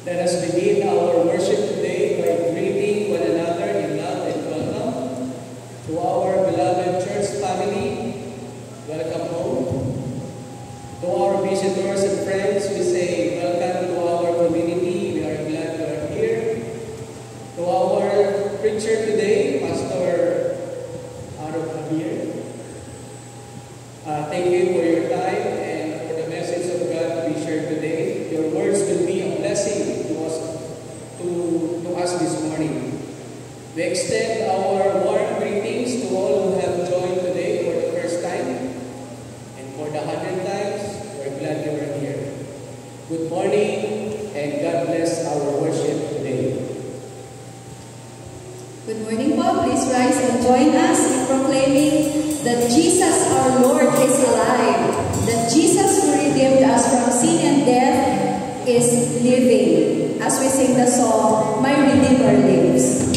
Let us begin our worship today by greeting one another in love and welcome to our beloved church family. Welcome home. To our visitors and friends, we say welcome to our community. We are glad you are here. To our preacher today, Pastor Aaron Javier, thank you for your time and for the message of God to be shared today. Your words will be a blessing to us this morning. We extend our warm greetings to all who have joined today for the first time and for the 100th times. We're glad you are here. Good morning and God bless our worship today. Good morning po. Please rise and join us in proclaiming that Jesus our Lord is alive, that Jesus who redeemed us from sin and death is living. As we sing the song, My Redeemer Lives.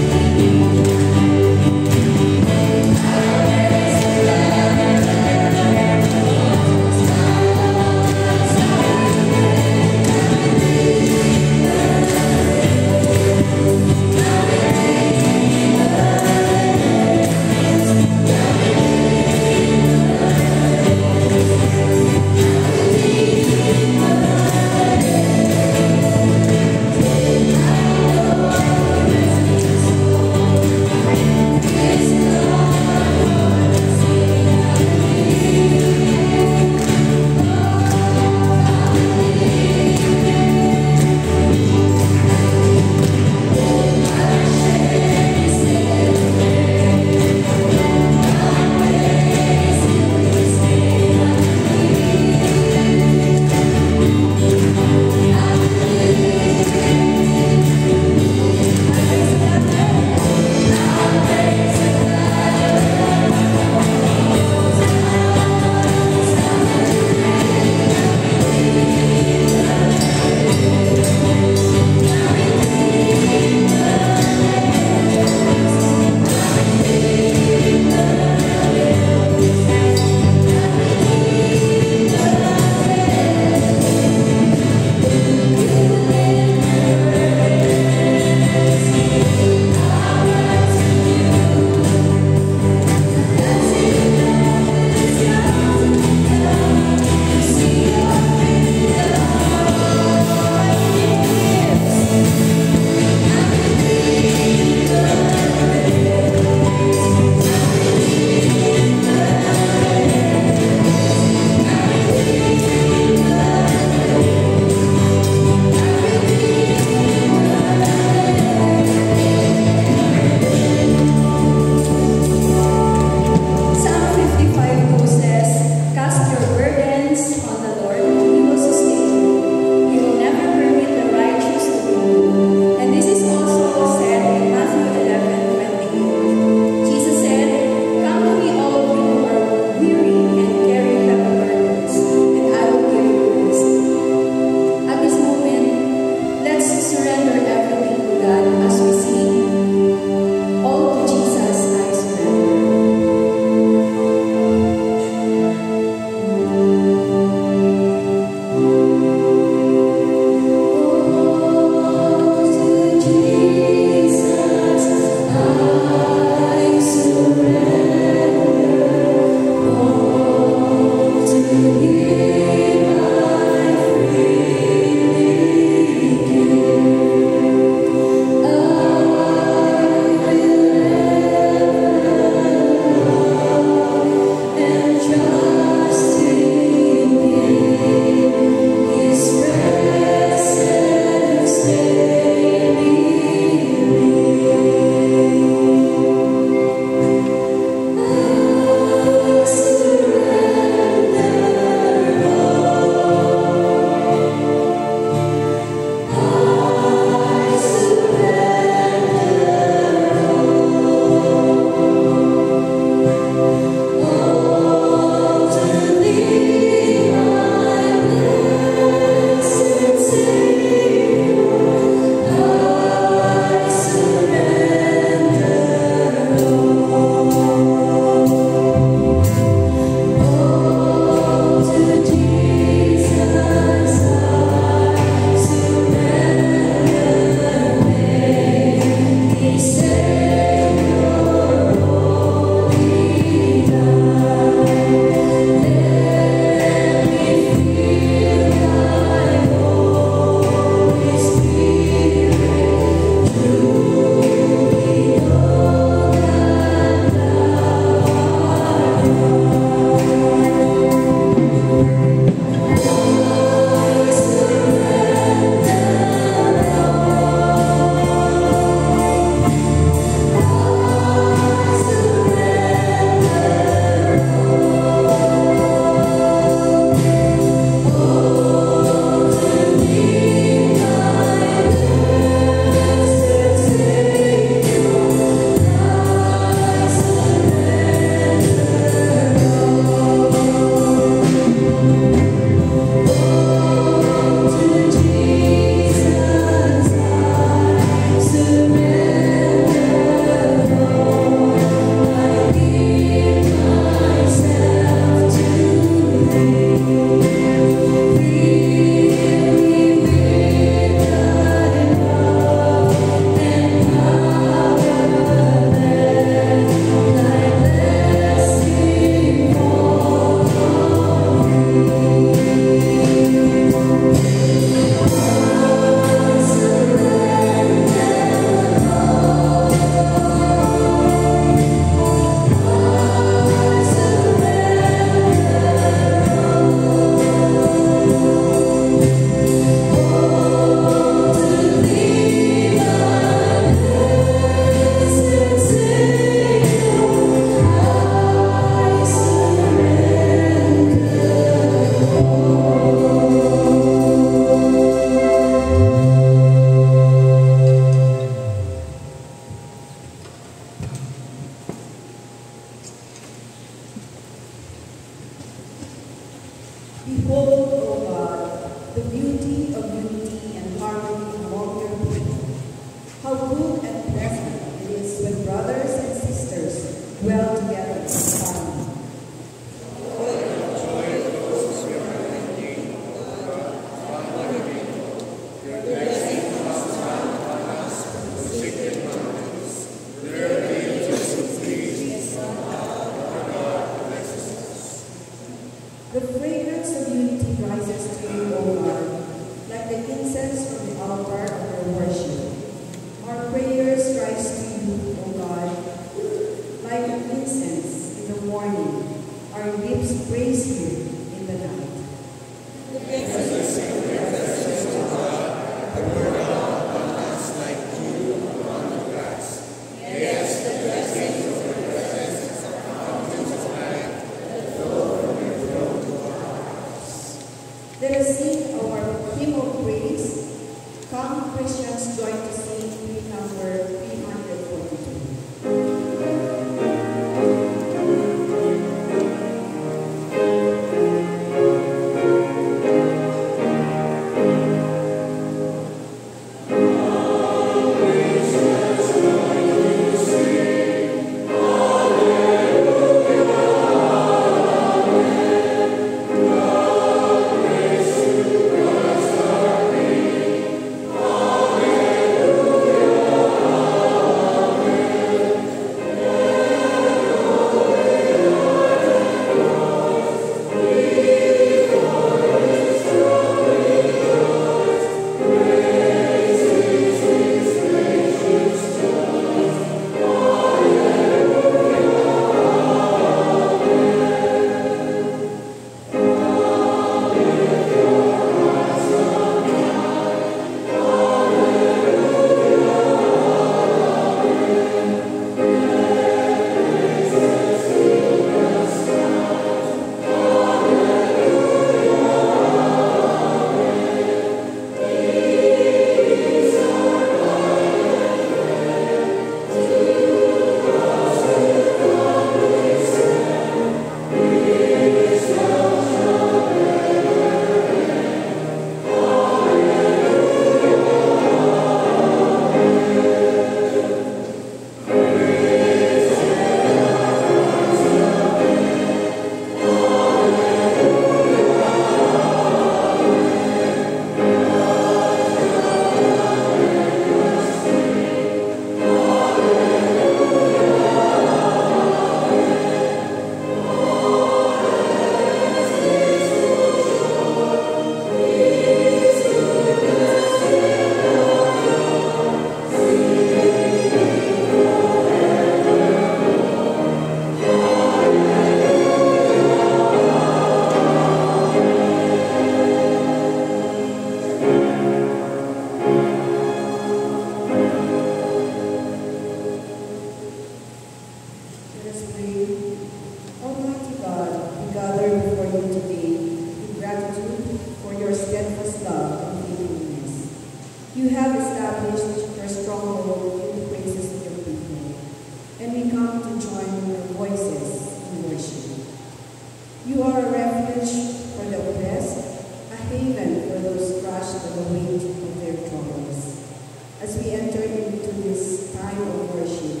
we enter into this time of worship,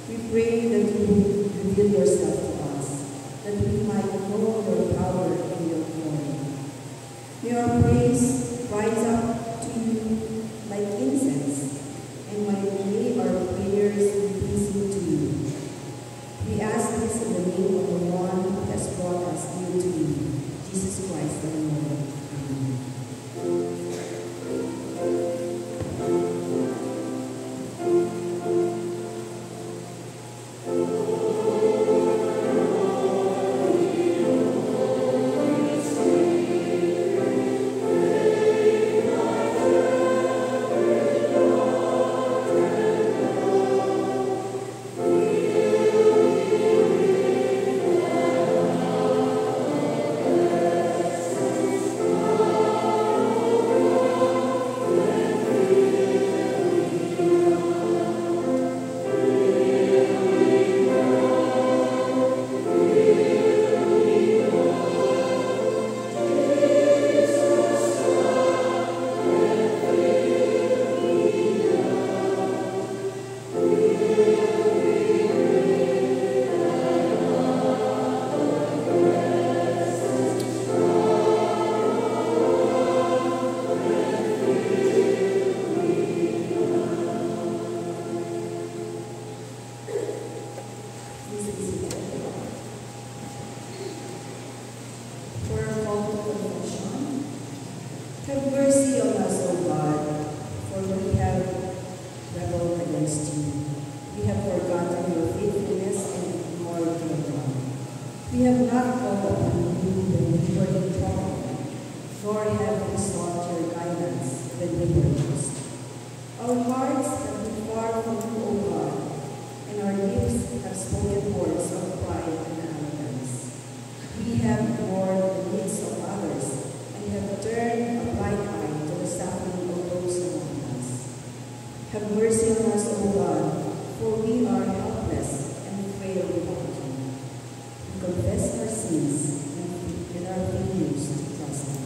we pray that you reveal yourself to us, that we might know your power and your glory. May our praise rise up to you like incense, and may our prayers be pleasing to you. We ask this in the name of the one who has brought us near to you, Jesus Christ our Lord. Amen. Have mercy on us, O God, for we have rebelled against you. We have forgotten your faithfulness and ignored your love. We have not called upon you when we were in trouble, nor have we sought your guidance when we were lost. Our hearts have been far from you, O God, and our lips have spoken words of pride and arrogance. We have ignored the needs of others, and have turned a blind eye to the suffering of those around us. Have mercy on us, O God, for we are helpless and frail without you. We confess our sins and our failures to trust you.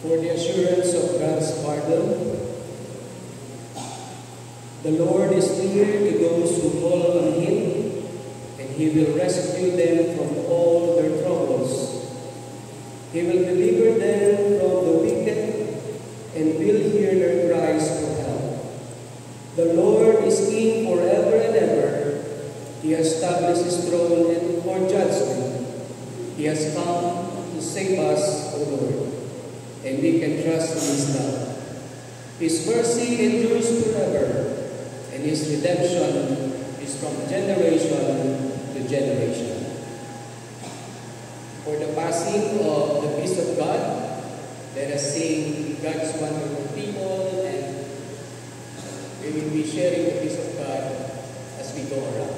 For the assurance of God's pardon, the Lord is near to those who call on Him, and He will rescue them from all their troubles. He will deliver them from the wicked, and will hear their cries for help. The Lord is King forever and ever. He has established His throne and for judgment. He has come to save us, O Lord, and we can trust in His love. His mercy endures forever, and His redemption is from generation to generation. For the passing of the peace of God, let us sing God's wonderful people, and we will be sharing the peace of God as we go around.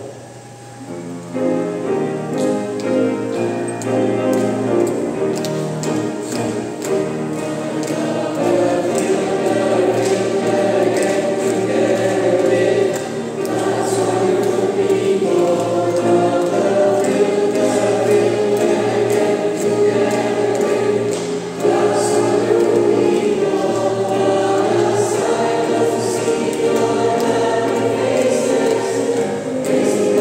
Praise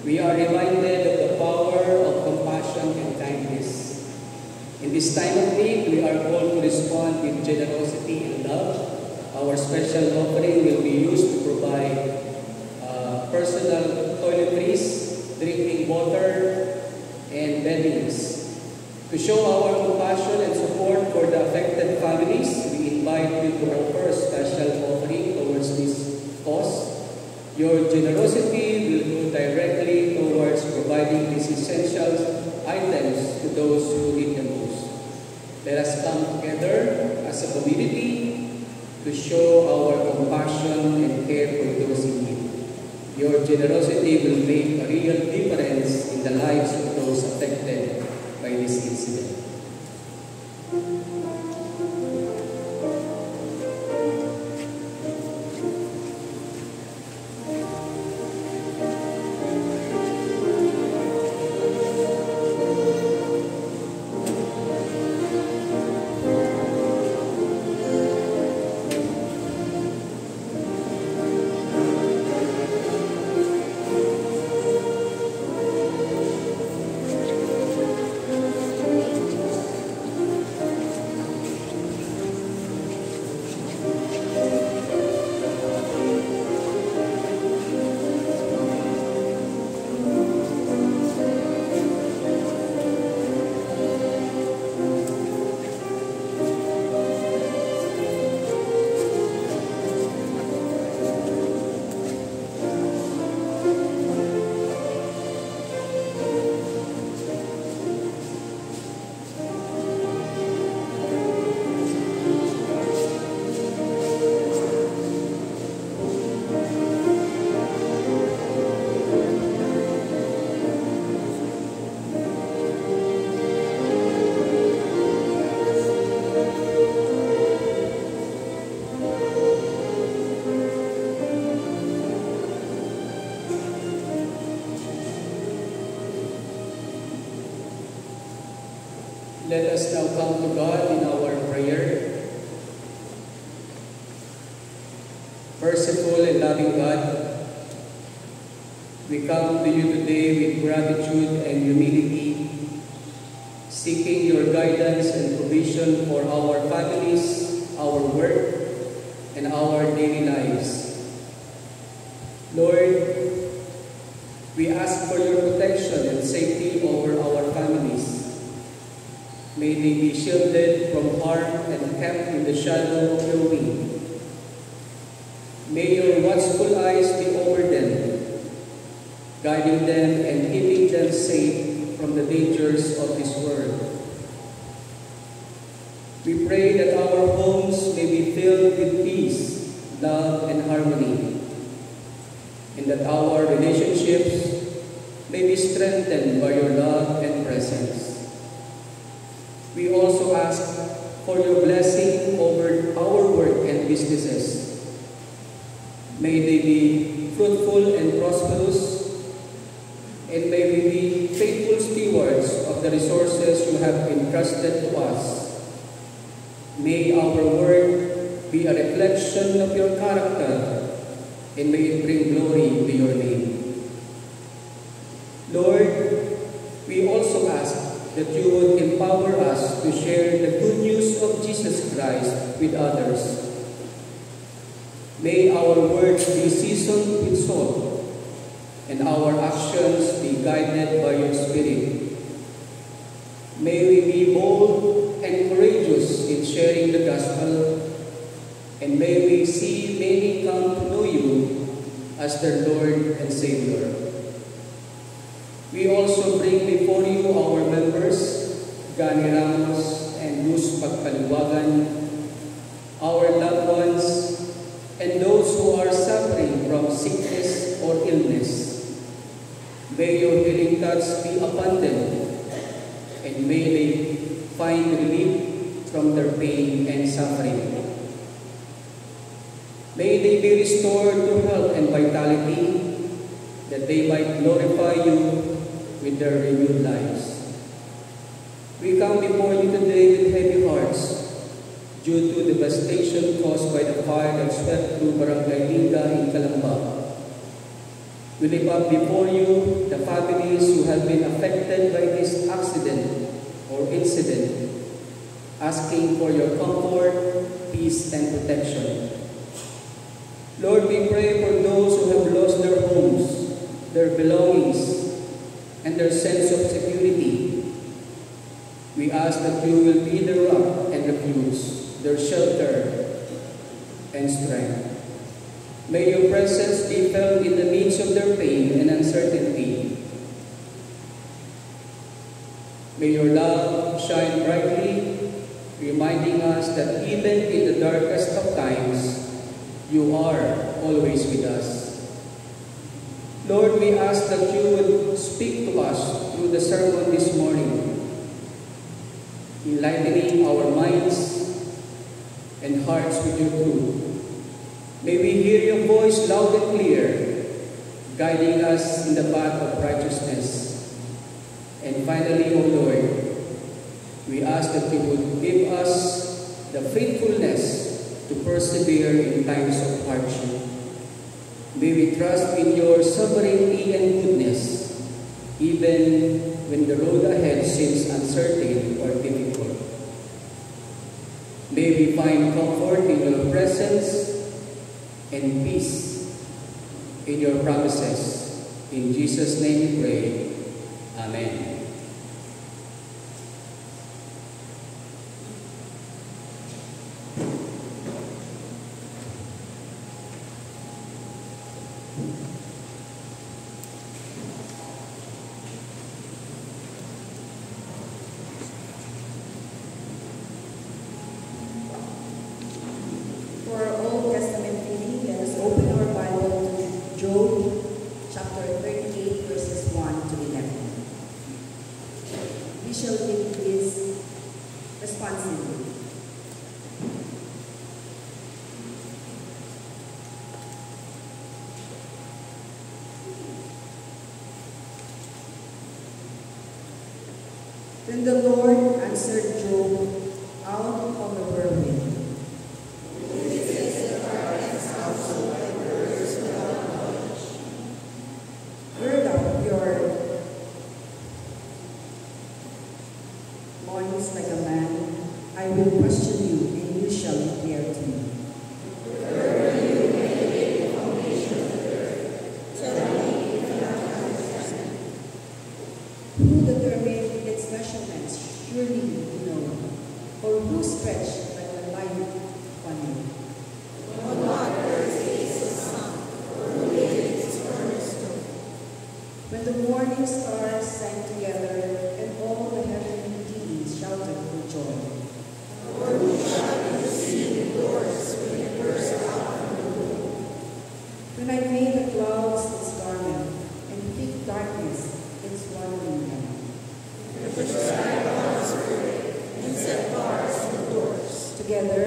we are reminded of the power of compassion and kindness. In this time of need, we are called to respond with generosity and love. Our special offering will be used to provide personal toiletries, drinking water, and beddings. To show our compassion and support for the affected families, we invite you to offer a special offering towards this cause. Your generosity will go directly towards providing these essential items to those who need the most. Let us come together as a community to show our compassion and care for those in need. Your generosity will make a real difference in the lives of those affected by this incident. Let us now come to God in our prayer. Merciful and loving God, we come to you today with gratitude and humility, seeking your guidance and provision for our families, our work, and our daily lives. Lord, we ask for your protection and safety over our families. May they be shielded from harm and kept in the shadow of your wing. May your watchful eyes be over them, guiding them and keeping them safe from the dangers of this world. We pray that our homes may be filled with peace, love, and harmony, and that our relationships may be strengthened by your love and presence. We also ask for your blessing over our work and businesses. May they be fruitful and prosperous, and may we be faithful stewards of the resources you have entrusted to us. May our work be a reflection of your character, and may it bring glory to your name. Lord, we also ask that you would empower us to share the good news of Jesus Christ with others. May our words be seasoned with salt, and our actions be guided by your Spirit. May we be bold and courageous in sharing the gospel, and may we see many come to know you as their Lord and Savior. We also bring before you our members, Gani Ramos and Luz Pagpaliwagan, our loved ones, and those who are suffering from sickness or illness. May your healing touch be abundant, and may they find relief from their pain and suffering. May they be restored to health and vitality, that they might glorify you with their renewed lives. We come before you today with heavy hearts due to devastation caused by the fire that swept through Barangay Linga in Calamba. We lift up before you the families who have been affected by this accident or incident, asking for your comfort, peace, and protection. Lord, we pray for those who have lost their homes, their belongings, and their sense of security. We ask that you will be their rock and refuge, their shelter and strength. May your presence be felt in the midst of their pain and uncertainty. May your love shine brightly, reminding us that even in the darkest of times, you are always with us. Lord, we ask that you would speak to us through the sermon this morning, enlightening our minds and hearts with your truth. May we hear your voice loud and clear, guiding us in the path of righteousness. And finally, O Lord, we ask that you would give us the faithfulness to persevere in times of hardship. May we trust in your sovereignty and goodness, even when the road ahead seems uncertain or difficult. May we find comfort in your presence and peace in your promises. In Jesus' name we pray. Amen. For Old Testament reading, let us open our Bible to Job chapter 38, verses 1 to 11. We shall read this responsibly. Then the Lord answered Job out of the whirlwind. Gird up your loins like a man. I will question you, and you shall declare to me. Who determined its measurements? Surely you know. Or who stretched like a line upon you? When the morning stars sang together, and all the heavenly beings shouted for joy. When I made the clouds its garment, and thick darkness its swaddling gown. Together,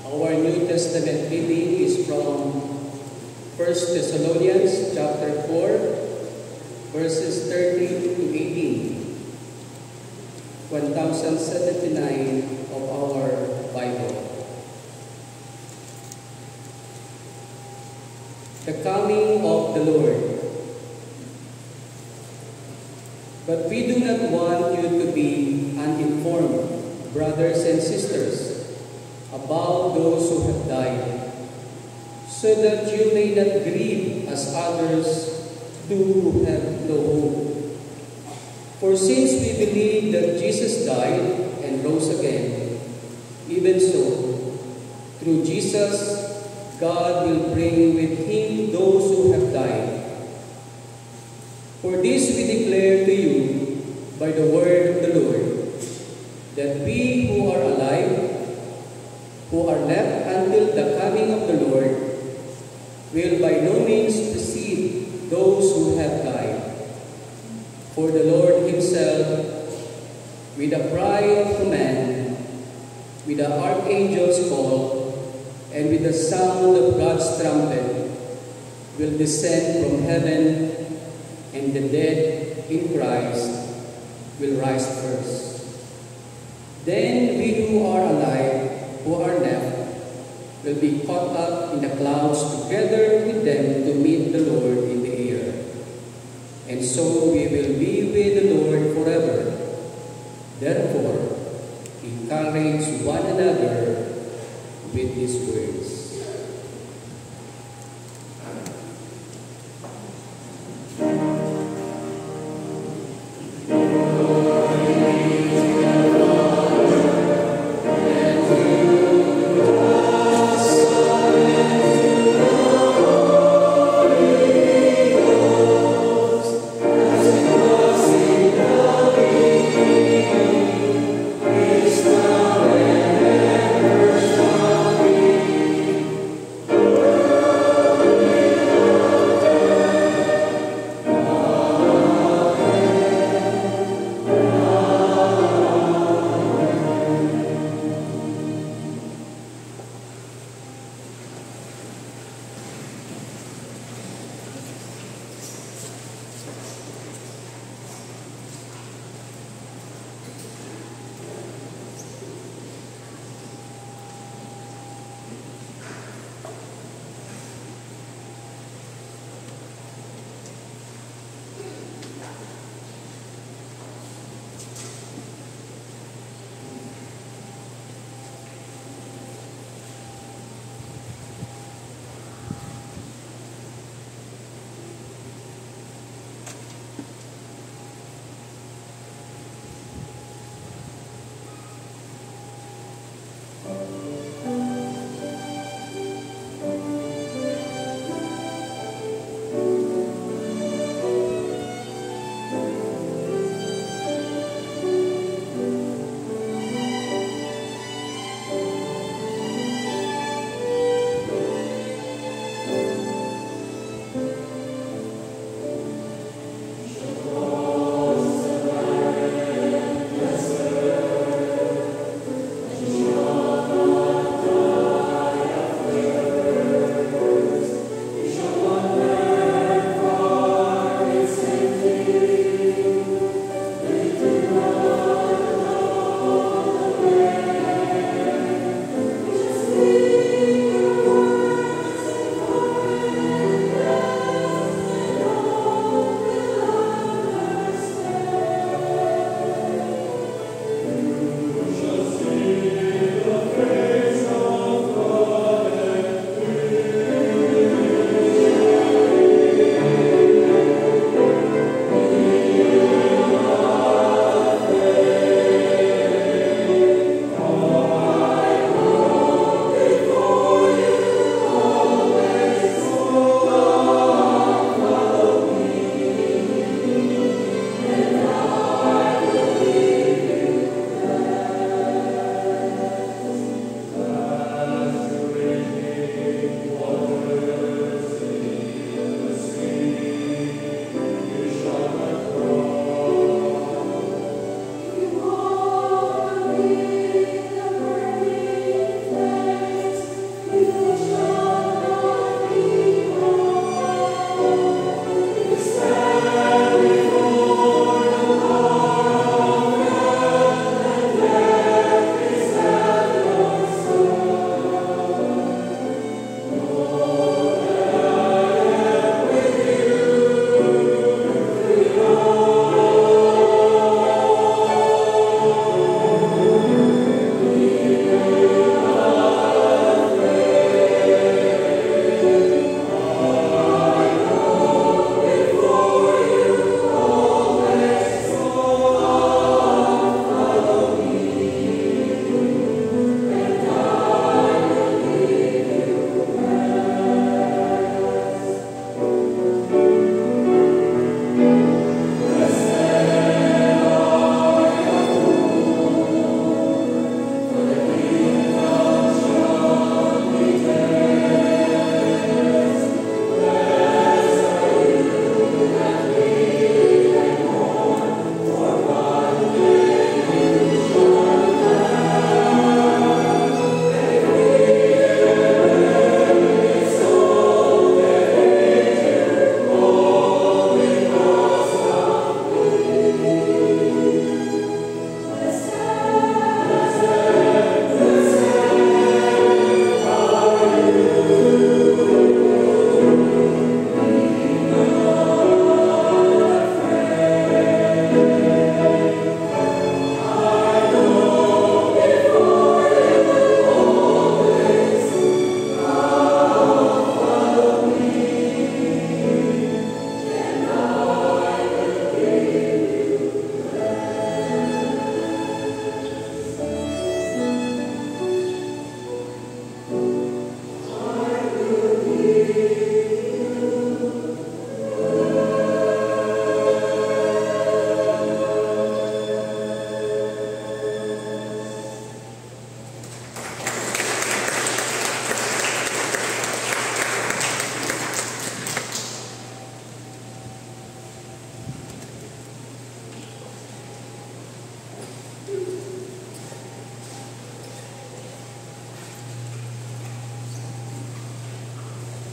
our New Testament reading is from 1 Thessalonians chapter 4, verses 30 to 18. 1079 of our Bible. The coming of the Lord. But we do not want you to be uninformed, brothers and sisters, about those who have died, so that you may not grieve as others do who have no hope. For since we believe that Jesus died and rose again, even so, through Jesus, God will bring with him those who have died. For this we declare to you by the word of the Lord, that we who are alive, who are left until the coming of the Lord, will by no means precede those who have died. For the Lord himself, with a cry of command, with the archangel's call, and with the sound of God's trumpet, will descend from heaven, and the dead in Christ will rise first. Then we who are alive, who are left, will be caught up in the clouds together with them to meet the Lord in the air. And so we will be with the Lord forever. Therefore, encourage one another with these words.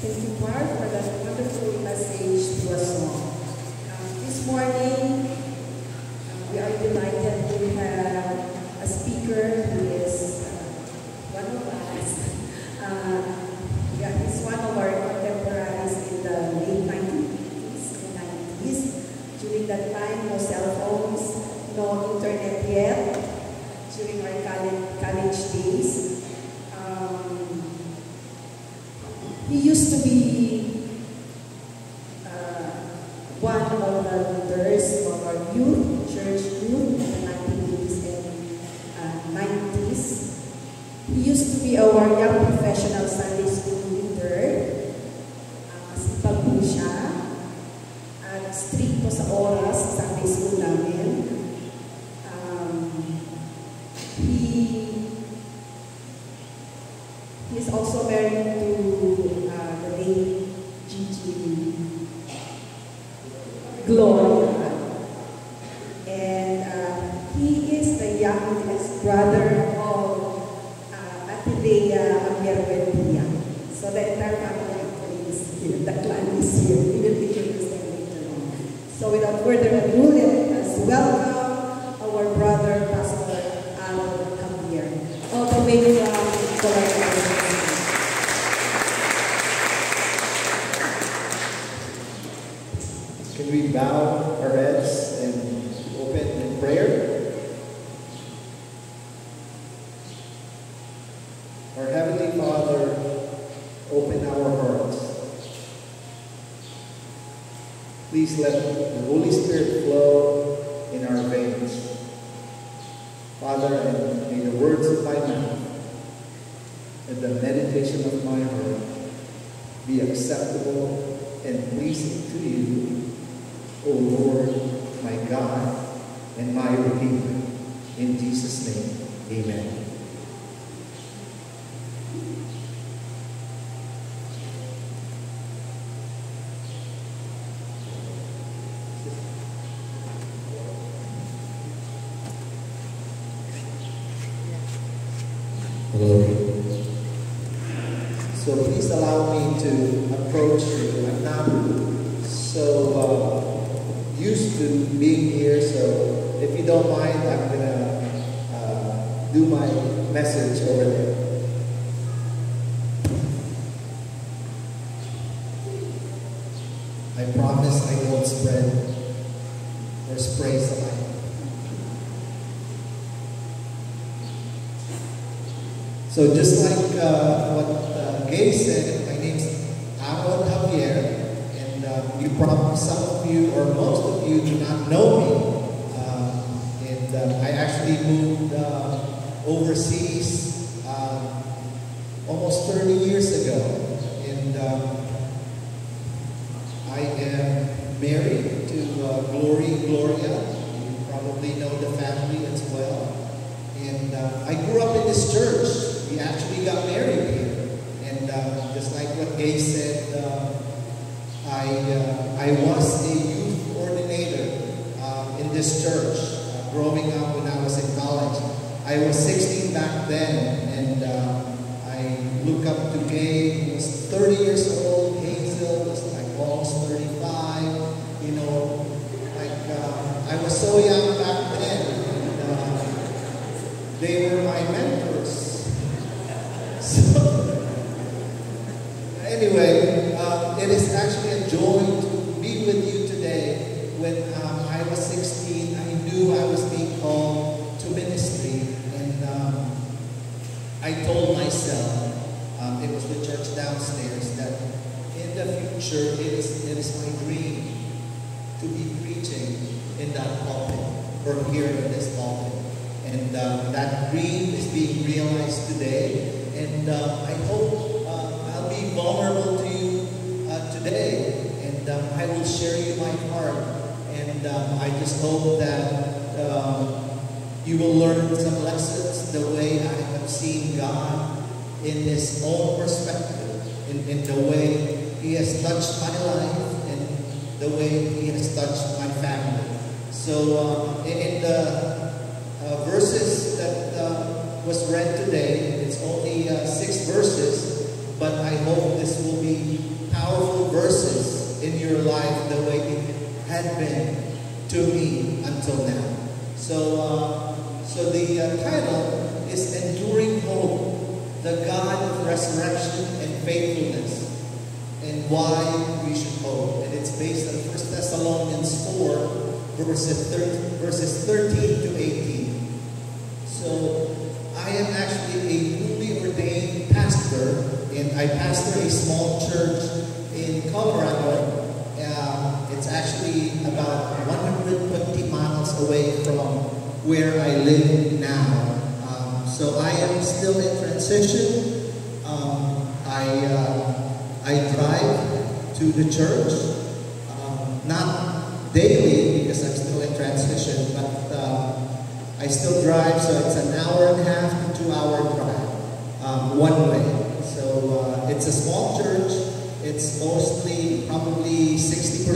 Thank you, Mark, for that wonderful message to us all. This morning, we are delighted to have a speaker who is one of us. He's one of our contemporaries in the late 90s. During that time, no cell phones, no internet yet. During our college days. He used to be one of the leaders of our youth, church youth, in the 1980s and 90s. He used to be our young professional Sunday school leader. Masipag po siya. At strict po sa oras sa Sunday school namin. He is also married to the late Gigi Gloria. And he is the youngest brother of Atilea Amierbendia. So the entire family actually is here. The clan is here. We will introduce them later on. So without further ado, let us welcome our brother, Pastor Aaron Javier, all the way from Colombia. Can we bow our heads and open in prayer? Our Heavenly Father, open our hearts. Please let the Holy Spirit flow in our veins. Father, and may the words of my mouth and the meditation of my heart be acceptable and pleasing to you, O Lord, my God and my Redeemer. In Jesus' name, amen. Hello. So please allow me to approach you. I'm not so used to being here, so if you don't mind, I'm going to do my message over there. I promise I won't spread or spray somebody. So just like what Gay said, my name's Aaron Javier. You probably, some of you or most of you do not know me. I actually moved overseas almost 30 years ago. And I am married to Gloria. You probably know the family as well. And I grew up in this church. We actually got married here. And just like what Gay said, I was a youth coordinator in this church growing up when I was in college. I was 16 back then, and I look up to Gay, who was 30 years old. Hazel was like almost 35. You know, like I was so young back then, and they were my mentors. So anyway, it is actually a joy to be with you today. When I was 16, I knew I was being called to ministry, and I told myself, it was the church downstairs, that in the future it is my dream to be preaching in that pulpit, or here in this pulpit. And that dream is being realized today, and I hope I'll be vulnerable to you today, and I will share you my heart, and I just hope that you will learn some lessons the way I have seen God in His own perspective, in the way He has touched my life, and the way He has touched my family. So in the verses that was read today, it's only 6 verses, but I hope this will be powerful verses in your life the way it had been to me until now. So the title is Enduring Hope, the God of Resurrection and Faithfulness, and why we should hope. And it's based on 1 Thessalonians 4, verses 13 to 18. So I am actually a newly ordained pastor, and I pastor a small church in Colorado. It's actually about 120 miles away from where I live now. So I am still in transition. I drive to the church, not daily because I'm still in transition, but I still drive, so it's an hour and a half to 2 hour drive, one way. So it's a small church. It's mostly, probably 60%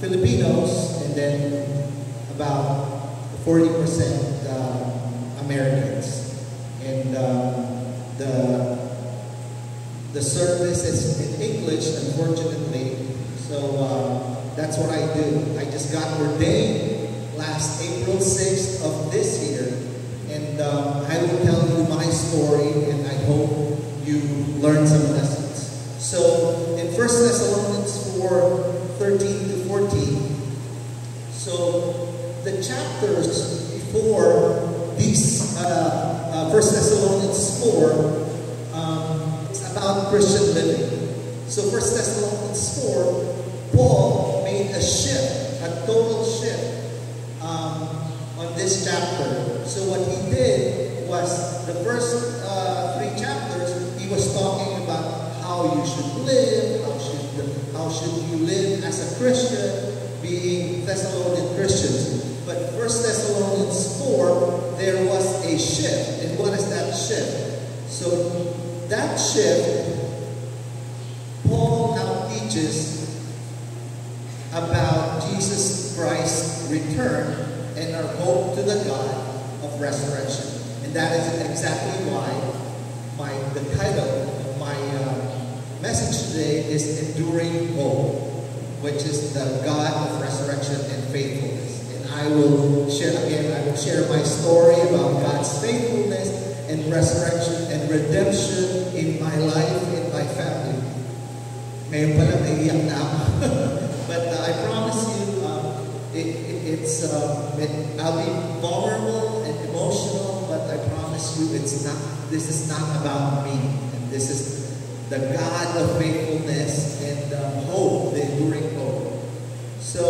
Filipinos, and then about 40% Americans. And the service is in English, unfortunately. So that's what I do. I just got ordained last April 6th of this year, and I will tell you my story, and I hope you learn some lessons. So in 1 Thessalonians 4, 13 to 14, so the chapters before these 1 Thessalonians 4, it's about Christian living. So 1 Thessalonians 4, Paul made a shift, a total shift on this chapter. So what he did was the first 3 chapters, he was talking about how you should live, how should you live as a Christian, being Thessalonian Christians. But 1 Thessalonians 4, there was a shift. And what is that shift? So that shift, Paul now teaches about Jesus Christ's return and our hope to the God of resurrection. And that is exactly why the title of my message today is Enduring Hope, which is the God of resurrection and faithfulness. And I will share my story about God's faithfulness and resurrection and redemption in my life, in my family. Ngayon pala naiiyak na ako. But I promise you, I'll be vulnerable and emotional, but I promise you this is not about me. And this is the God of faithfulness and hope, the enduring hope. So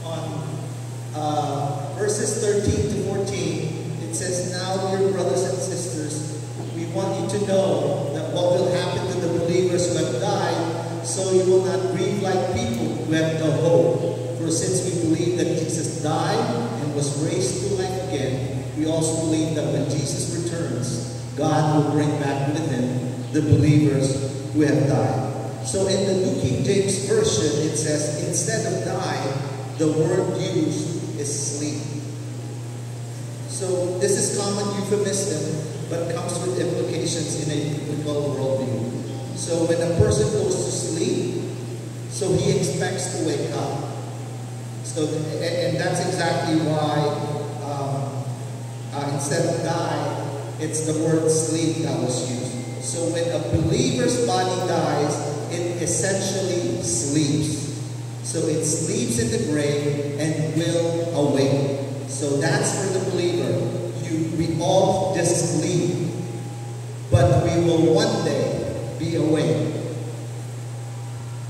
on verses 13 to 14, it says, "Now, dear brothers and sisters, we want you to know that what will happen to the believers who have died, so you will not grieve like people who have no hope. For since we believe that Jesus died and was raised to life again, we also believe that when Jesus returns, God will bring back with him the believers who have died." So in the New King James Version, it says, instead of die, the word used is sleep. So this is common euphemism, but comes with implications in a biblical worldview. So when a person goes to sleep, so he expects to wake up. So, and that's exactly why instead of die, it's the word sleep that was used. So when a believer's body dies, it essentially sleeps. So it sleeps in the grave and will awake. So that's for the believer. We all just sleep, but we will one day be awake.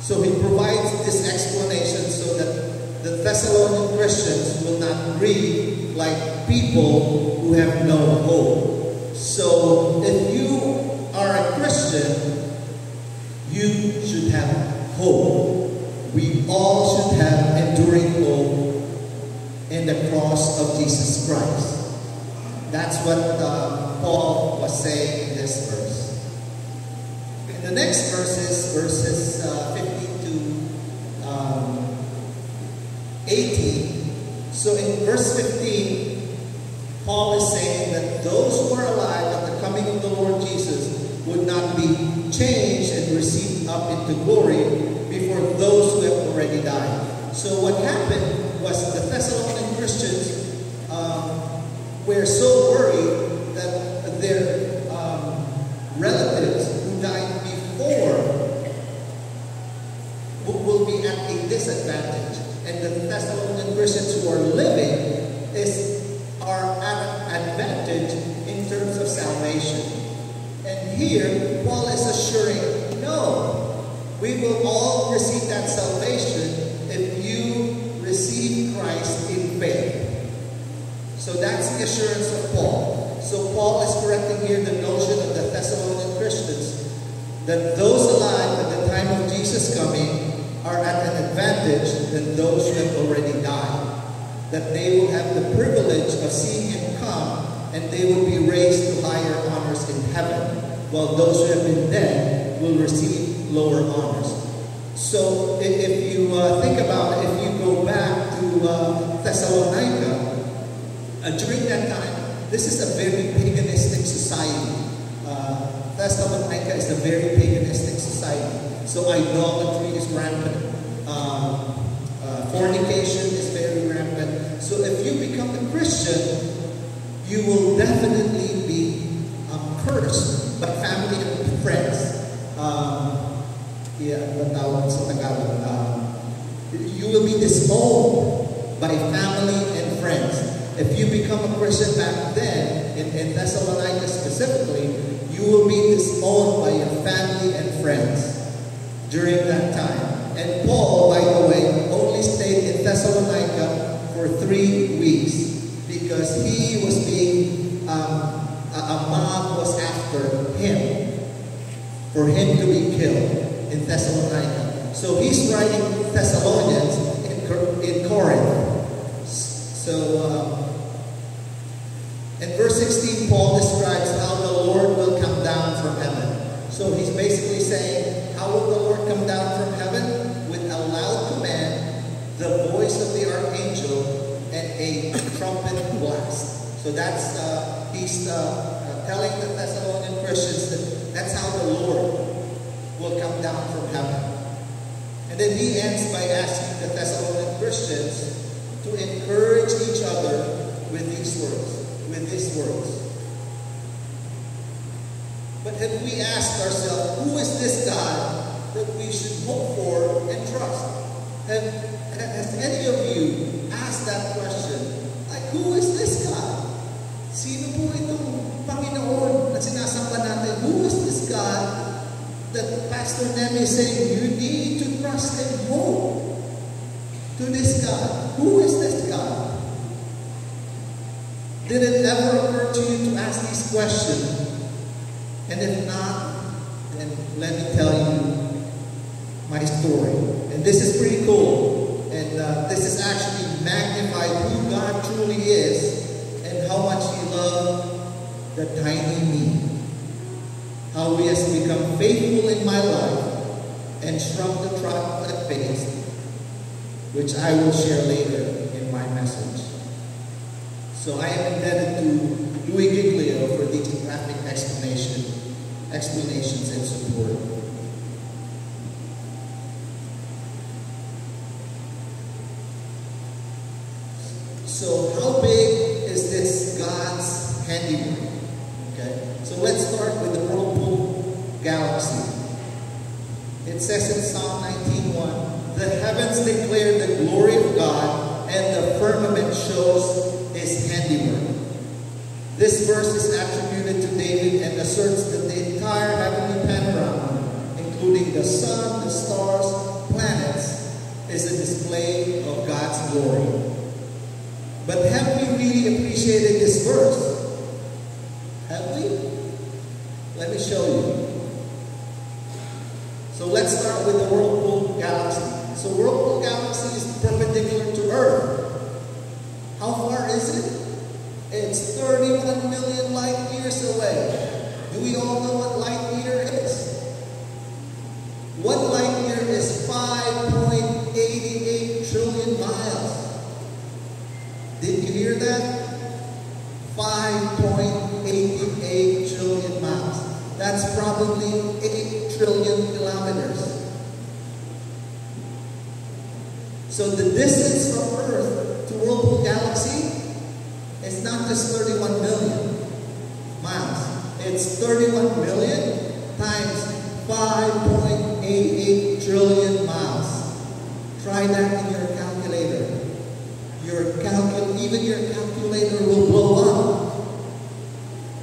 So he provides this explanation so that the Thessalonian Christians will not grieve like people who have no hope. So if you are a Christian, you should have hope. We all should have enduring hope in the cross of Jesus Christ. That's what Paul was saying in this verse. In the next verses 15 to 18. So in verse 15, Paul is saying that those who are alive at the coming of the Lord Jesus would not be changed and received up into glory before those who have already died. So what happened was the Thessalonian Christians were so worried that their relatives who died before will be at a disadvantage. And the Thessalonian Christians who are living are at an advantage in terms of salvation. And here, Paul is assuring, no, we will all receive that salvation if you receive Christ in faith. So that's the assurance of Paul. So Paul is correcting here the notion of the Thessalonian Christians that those alive at the time of Jesus coming are at an advantage than those who have already died. That they will have the privilege of seeing him come, and they will be raised to higher honors in heaven, while those who have been dead will receive lower honors. So if you think about it, if you go back to Thessalonica, during that time, this is a very paganistic society. Thessalonica is a very paganistic society. So idolatry is rampant. Fornication is very rampant. So if you become a Christian, you will definitely be cursed by family and friends. You will be disowned by family and friends. If you become a Christian back then, in Thessalonica specifically, you will be disowned by your family and friends during that time. And Paul, by the way, only stayed in Thessalonica for 3 weeks because he was being, a mob was after him for him to be killed in Thessalonica. So he's writing Thessalonians in Corinth. So, in verse 16, Paul describes how the Lord will come down from heaven. So he's basically saying, how will the Lord come down from heaven? With a loud command, the voice of the archangel, and a trumpet blast. So that's, he's telling the Thessalonian Christians that that's how the Lord will come down from heaven. And then he ends by asking the Thessalonian Christians to encourage each other with these words. But have we asked ourselves, who is this God that we should hope for and trust? Has any of you asked that question? Like, who is this God? Sino po itong Panginoon na sinasamba natin? Who is this God that Pastor Nemi is saying, you need to trust and hope to this God? Who is this God? Did it ever occur to you to ask these questions? And if not, then let me tell you my story. And this is pretty cool. And this is actually magnified who God truly is and how much He loved the tiny me. How He has become faithful in my life and shrunk the trial I faced, which I will share later in my message. So I am indebted to Louis Giglio for these graphic explanations and support. So how big is this God's handiwork? Okay, so let's start with the Whirlpool Galaxy. It says in Psalm 19:1, the heavens declare the glory of God, and the firmament shows His handiwork. This verse is attributed to David and asserts that the entire heavenly panorama, including the sun, the stars, planets, is a display of God's glory. But have we really appreciated this verse? Have we? Let me show you. So let's start with the Whirlpool Galaxy. So Whirlpool Galaxy is perpendicular to Earth. How far is it? It's 31 million light years away. Do we all know what light year is? 1 light year is 5.88 trillion miles. Did you hear that? 5.88 trillion miles. That's probably 8 trillion kilometers. So the distance from Earth to Whirlpool Galaxy is not just 31 million miles. It's 31 million times 5.88 trillion miles. Try that in your calculator. Even your calculator will blow up.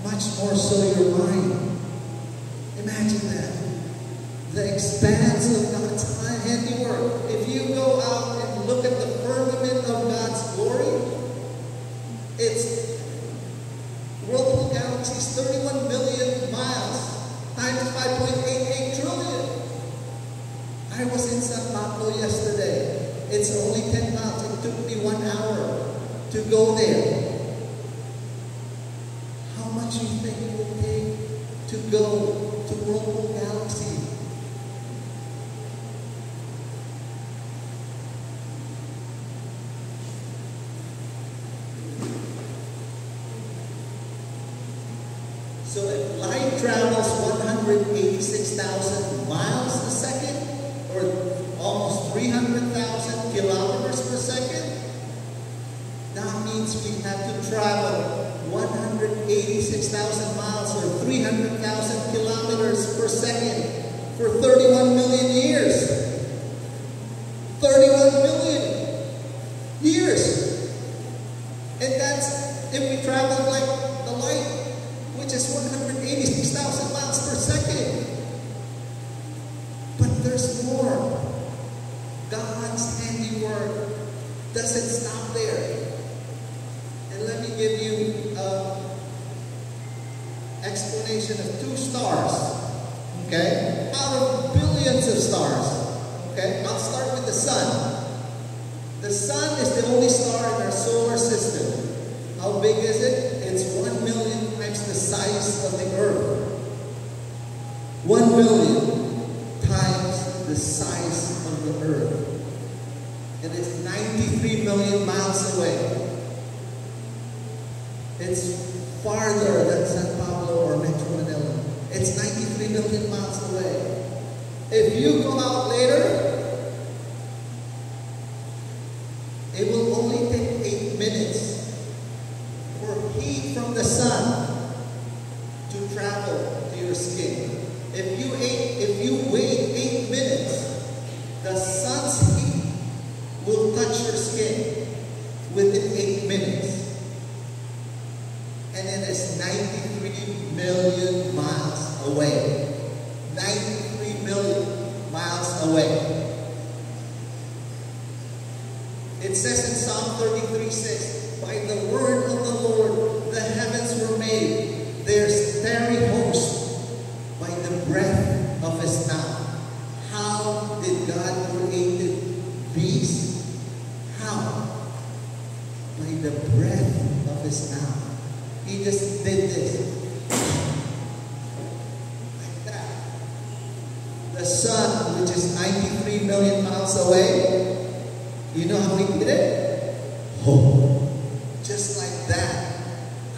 Much more so your mind. Imagine that. The expanse of God's handiwork. If you go out and look at the firmament of God's glory, it's Whirlpool Galaxy's 31 million miles times 5.88 trillion. I was in San Pablo yesterday. It's only 10 miles. It took me 1 hour to go there. How much do you think it will take to go to Whirlpool Galaxy? So if light travels 186,000 miles a second, or almost 300,000 kilometers per second, that means we have to travel 186,000 miles or 300,000 kilometers per second for 31 million years. 31 million years. And that's if we travel like the light, which is 186,000 miles per second. But there's more. God's handiwork doesn't stop there. And let me give you an explanation of 2 stars. Okay? Out of billions of stars. Okay? I'll start with the sun. The sun is the only star in our solar system. How big is it? It's 1 million times the size of the earth. 1 million times the size of the earth. And it's 93 million miles away. It's farther than San Pablo or Metro Manila. It's 93 million miles away. If you go out later, it will only take 8 minutes for heat from the sun to travel to your skin. If you wait 8 minutes, the sun's heat will touch your skin within 8 minutes. And it is 93 million miles away. 93 million miles away. It says in Psalm 33:6, by the word of the Lord the heavens were made, their starry host by the breath of his mouth. How did God create these? How? By the breath of his mouth. He just did this. Like that. The sun, which is 93 million miles away, you know how he did it? Oh, just like that.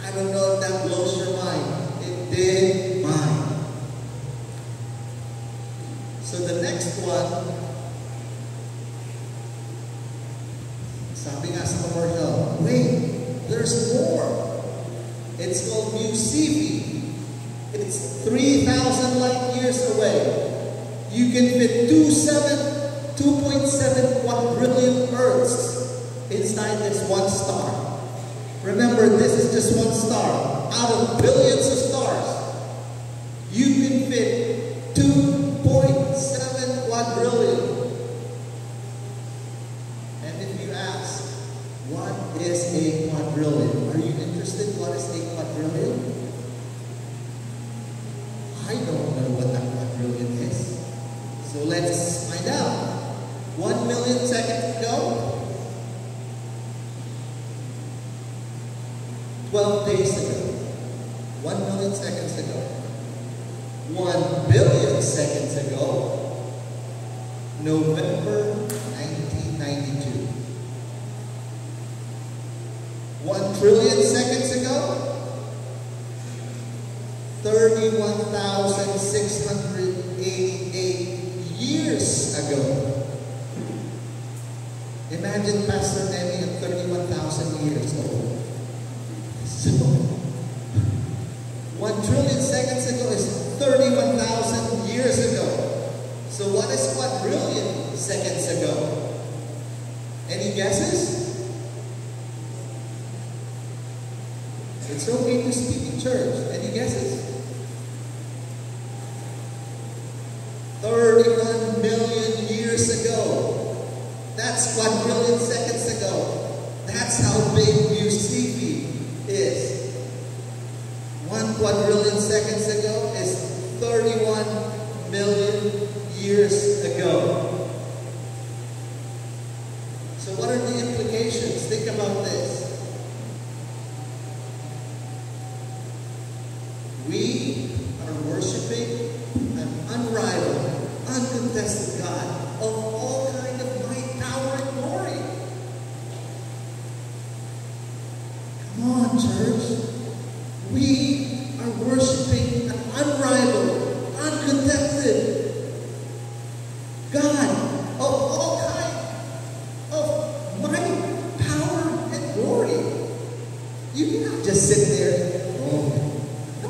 I don't know if that blows your mind. It did mine. So the next one, sabi nga sa commercial, wait, there's more. It's called Mu Cephei. It's 3,000 light years away. You can fit 2.7 quadrillion Earths inside this one star. Remember, this is just one star. Out of billions of stars, you can fit 2.7 quadrillion. And if you ask, what is a quadrillion? Are you interested? What is a quadrillion? I don't know what a quadrillion is. So let's find out. 1 million seconds ago, 12 days ago, 1 million seconds ago, 1 billion seconds ago, November 1992. 1 trillion seconds ago, 31,688 years ago. Imagine Pastor Nemi at 31,000 years old. So, 1 trillion seconds ago is 31,000 years ago. So what is quadrillion seconds ago? Any guesses? It's okay to speak in church. Any guesses? 31 million years ago. That's quadrillion seconds ago. That's how big Yusifi is. 1 quadrillion seconds ago is 31 million years ago. So what are the implications? Think about this. We are worshiping an unrivaled, uncontested God of all kind of might, power, and glory. Come on, church. We are worshiping an unrivaled, uncontested God of all kind of might, power, and glory. You cannot just sit there. Oh, no.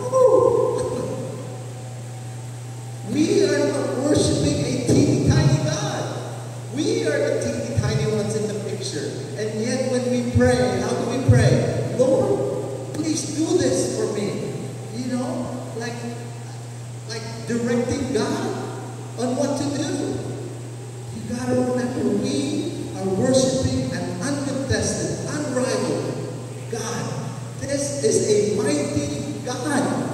We are not worshiping a teeny tiny God. We are the teeny tiny ones in the picture. And yet when we pray, how do we pray? Lord, please do this for me. You know, like directing God on what to do. You gotta remember, we are worshiping an uncontested, unrivaled God. This is a mighty God.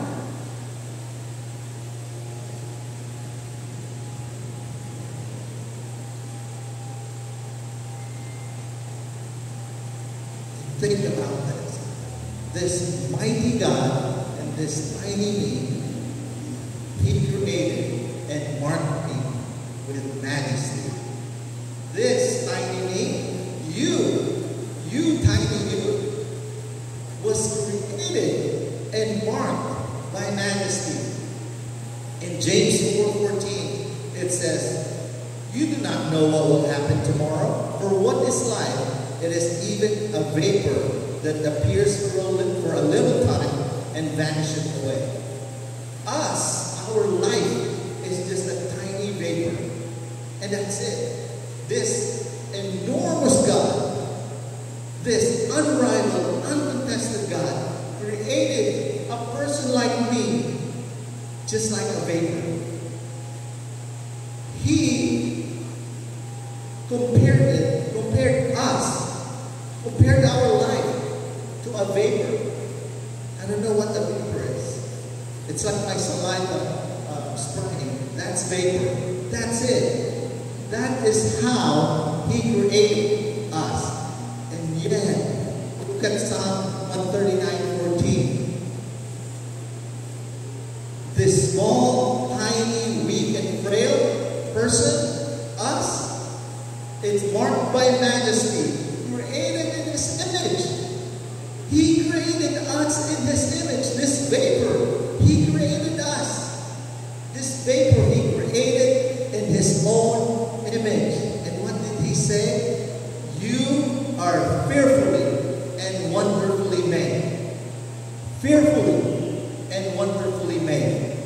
Think about this. This mighty God and this tiny me, He created and marked me with majesty. This tiny me, you tiny you, was created and marked by majesty. In James 4:14, it says, "You do not know what will happen tomorrow, for what is life? It is even a vapor that appears for a little time and vanishes away." Our life is just a tiny vapor. And that's it. This enormous God, this unrivaled, uncontested God, created a person like me, just like a vapor. He compared our life to a vapor. I don't know what the vapor is. It's like my saliva spraying. That's vapor. That's it. That is how He created us. And yet, look at Psalm 139:14. This small, tiny, weak, and frail person, us, it's marked by majesty, created in His image. He created us in His image, this vapor. He created us. This vapor He created in His own image. And what did He say? You are fearfully and wonderfully made. Fearfully and wonderfully made.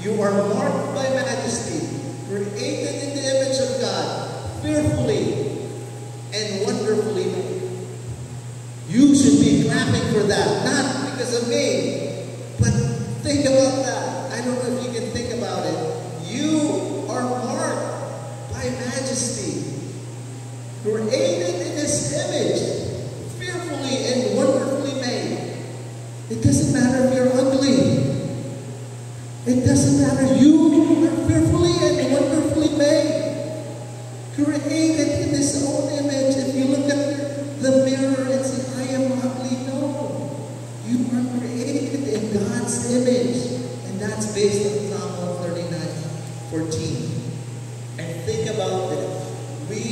You are marked by majesty, created in the image of God, fearfully and wonderfully made. You should be clapping for that, not because of me, but think about that. I don't know if you can think about it. You are marked by majesty, created in His image, fearfully and wonderfully made. It doesn't matter if you're ugly. It doesn't matter. You are fearfully and wonderfully made, created in His own image. If you look at the mirror and say, "I am ugly," no. You are created in God's image. And that's based on Psalm 139:14. And think about this. We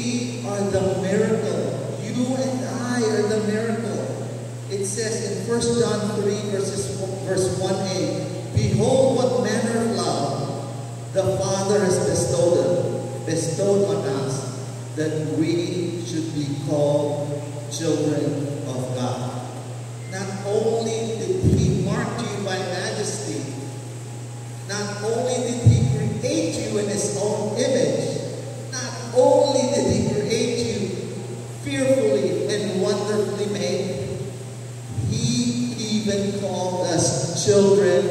are the miracle. You and I are the miracle. It says in 1 John 3 verse 1a, Behold what manner of love the Father has bestowed on us, that we should be called children of God. Not only did He mark you by majesty, not only did He create you in His own image, not only did He create you fearfully and wonderfully made, He even called us children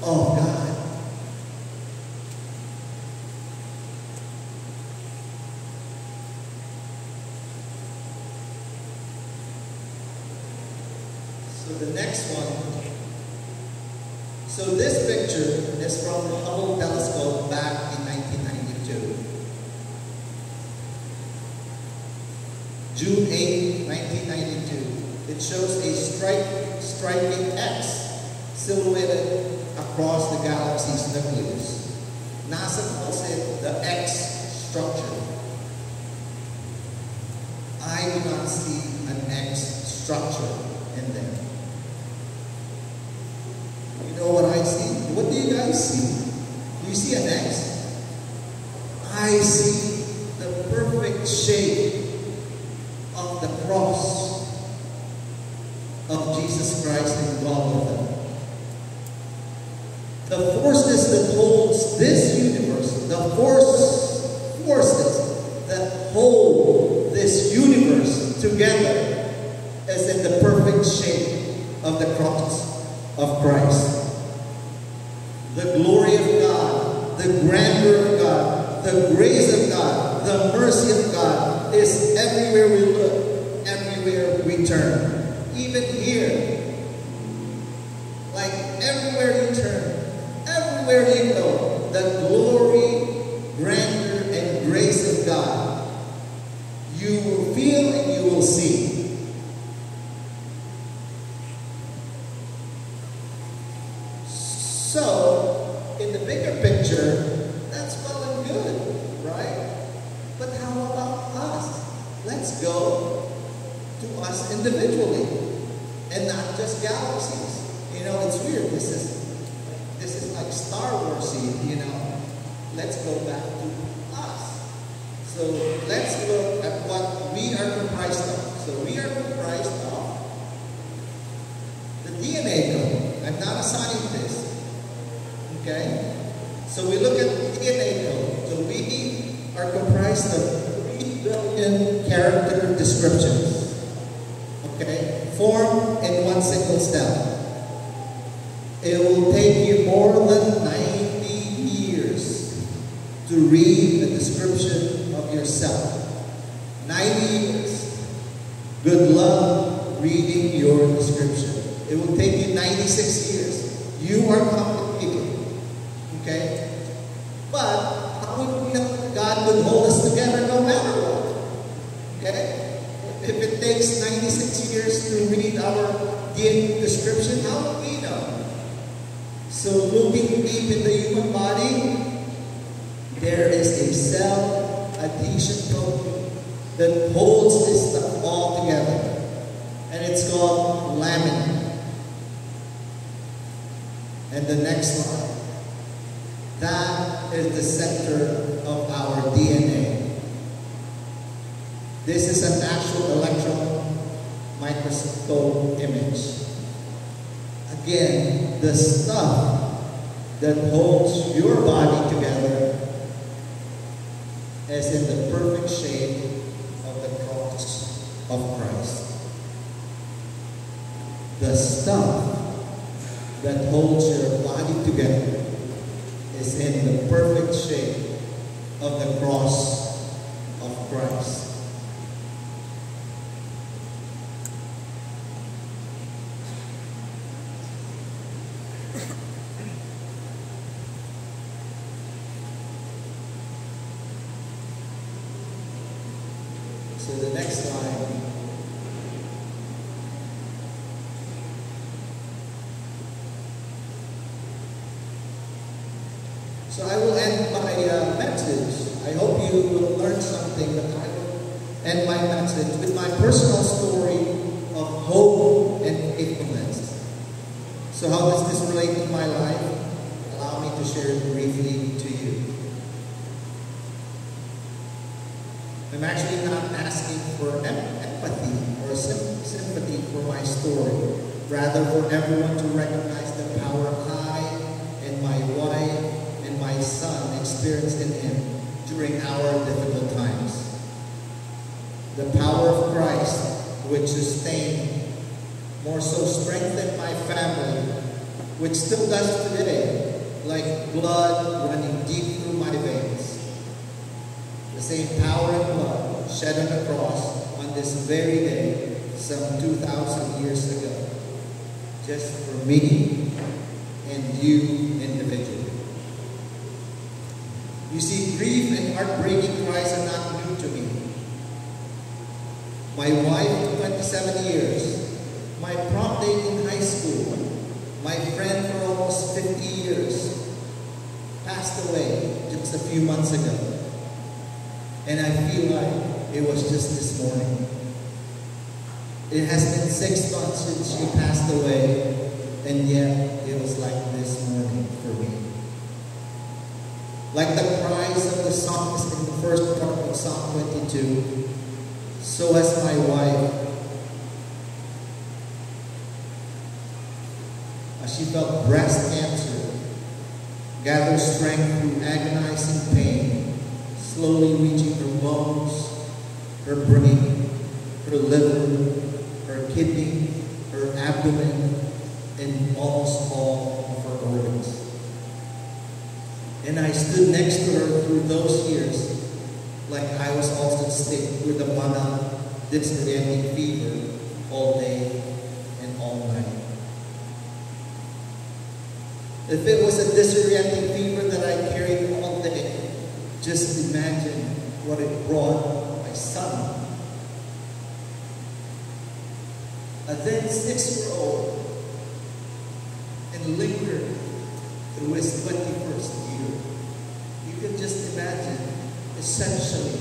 of God. So the next one. So this picture is from the Hubble telescope back in 1992. June 8, 1992. It shows a striking X silhouetted across the galaxy's nucleus. NASA calls it the X structure. I do not see an X structure in there. You know what I see? What do you guys see? Do you see an X? I see the perfect shape of the cross of Jesus Christ in Golgotha. The forces that holds this universe, the forces that hold this universe together is in the perfect shape of the cross of Christ. The glory of God, the grandeur of God, the grace of God, the mercy of God is everywhere we look, everywhere we turn. Even here, like everywhere you turn, everywhere you go, the glory, grandeur, and grace of God, you will feel and you will see. So, in the bigger picture, that's well and good, right? But how about us? Let's go to us individually, and not just galaxies. You know, it's weird. This is like Star Warsy, you know. Let's go back to us. So let's look at what we are comprised of. So we are comprised of the DNA code. I'm not a scientist. Okay? So we look at DNA code. So we are comprised of 3 billion character descriptions. Okay? Formed in one single cell. It will take you more than 90 years to read a description of yourself. 90 years. Good luck reading your description. It will take you 96 years. You are complicated. Okay? But how would we know that God would hold us together no matter what? Okay? If it takes 96 years to read our DNA description, how would we know? So looking deep in the human body, there is a cell adhesion protein that holds this stuff all together. And it's called laminin. And the next slide. That is the center of our DNA. This is an actual electron microscope image. Again, the stuff that holds your body together is in the perfect shape of the cross of Christ. The stuff that holds your body together is in the perfect shape of the cross of Christ. So the next slide. So I will end my message. I hope you will learn something, but I will end my message with my personal story of hope and faithfulness. So how does this relate to my life? Allow me to share it briefly to you. I'm actually not asking for empathy or sympathy for my story. Rather, for everyone to recognize the power I and my wife and my son experienced in him during our difficult times. The power of Christ, which sustained, more so strengthened my family, which still does today, like blood running deep through my veins. The same power and blood shed on the cross on this very day, some 2,000 years ago, just for me and you individually. You see, grief and heartbreaking cries are not new to me. My wife, 27 years, my prom date in high school, my friend for almost 50 years, passed away just a few months ago. And I feel like it was just this morning. It has been 6 months since she passed away, and yet it was like this morning for me. Like the cries of the psalmist in the first part of Psalm 22, so has my wife, as she felt breast cancer, gathered strength through agonizing pain, slowly reaching her bones, her brain, her liver, her kidney, her abdomen, and almost all of her organs. And I stood next to her through those years, like I was also sick with a banal disorienting fever all day and all night. If it was a disorienting fever that I carried all day, just imagine what it brought my son. A then 6-year-old, and lingered through his 21st year. You can just imagine, essentially,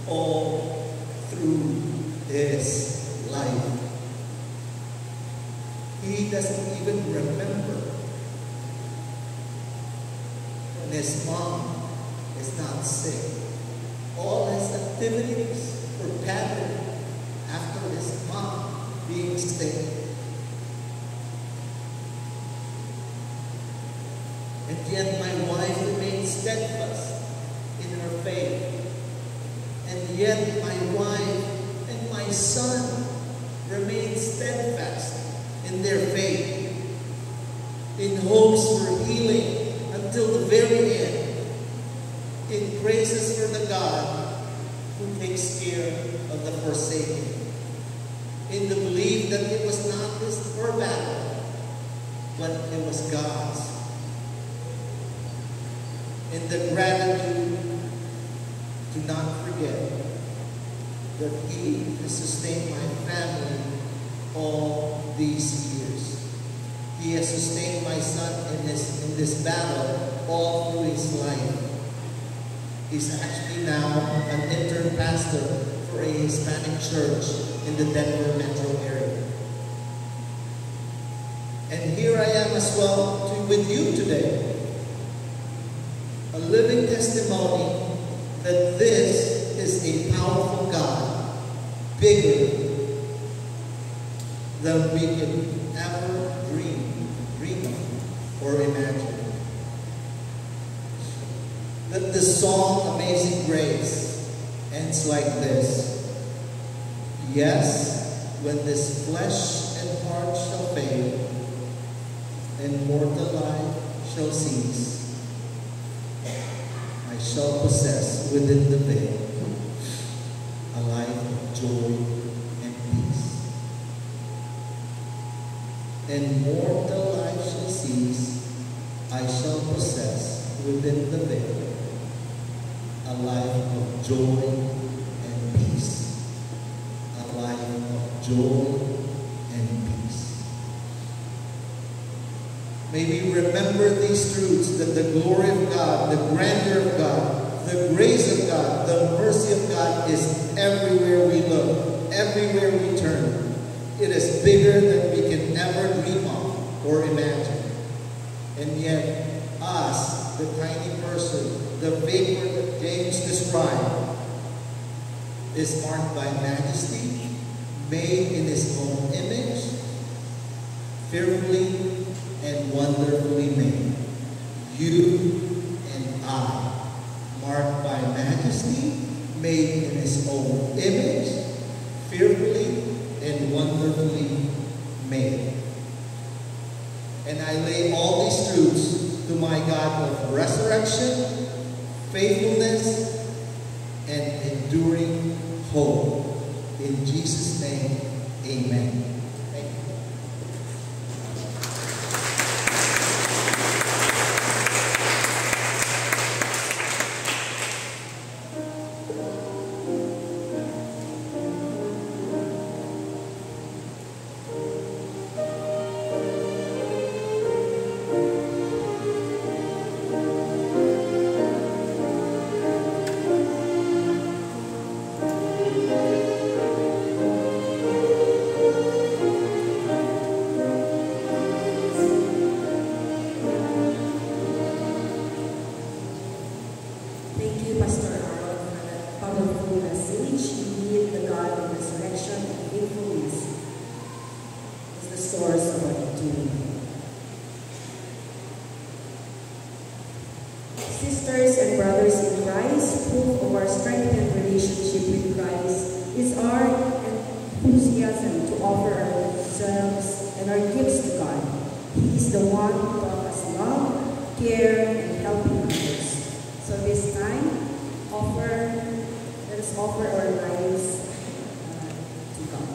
all through his life. He doesn't even remember when his mom is not sick. All his activities were patterned after his mom being sick. And yet my wife remained steadfast in her faith. And yet my wife and my son remained steadfast in their faith, in hopes for healing until the very end, in praises for the God who takes care of the forsaken, in the belief that it was not her battle, but it was God's. In the gratitude to not forget that He has sustained my family all these years. He has sustained my son in this battle all through his life. He's actually now an intern pastor for a Hispanic church in the Denver metro area. And here I am as well with you today. A living testimony that this is a powerful God, bigger than we can ever dream of, or imagine. That the song Amazing Grace ends like this. Yes, when this flesh and heart shall fade, and mortal life shall cease, I shall possess within the veil a life of joy and peace. And mortal life shall cease, I shall possess within the veil a life of joy and peace. A life of joy and peace. May we remember these truths, that the glory of God, the grandeur of God, the grace of God, the mercy of God is everywhere we look, everywhere we turn. It is bigger than we can ever dream of or imagine. And yet, us, the tiny person, the vapor that James described, is marked by majesty, made in His own image, fearfully and wonderfully made. You and I, marked by majesty, made in His own image, fearfully and wonderfully made. And I lay all these truths to my God of resurrection, faithfulness, and enduring hope. In Jesus' name, amen. Thank you. Thank you, Pastor Aaron, for that powerful message. Indeed, the God of resurrection and faithfulness is the source of our victory. Sisters and brothers in Christ, proof of our strengthened relationship with Christ is our enthusiasm to offer ourselves and our gifts to God. He is the one who taught us love, care, and helping others. So this time, let us offer our lives to God.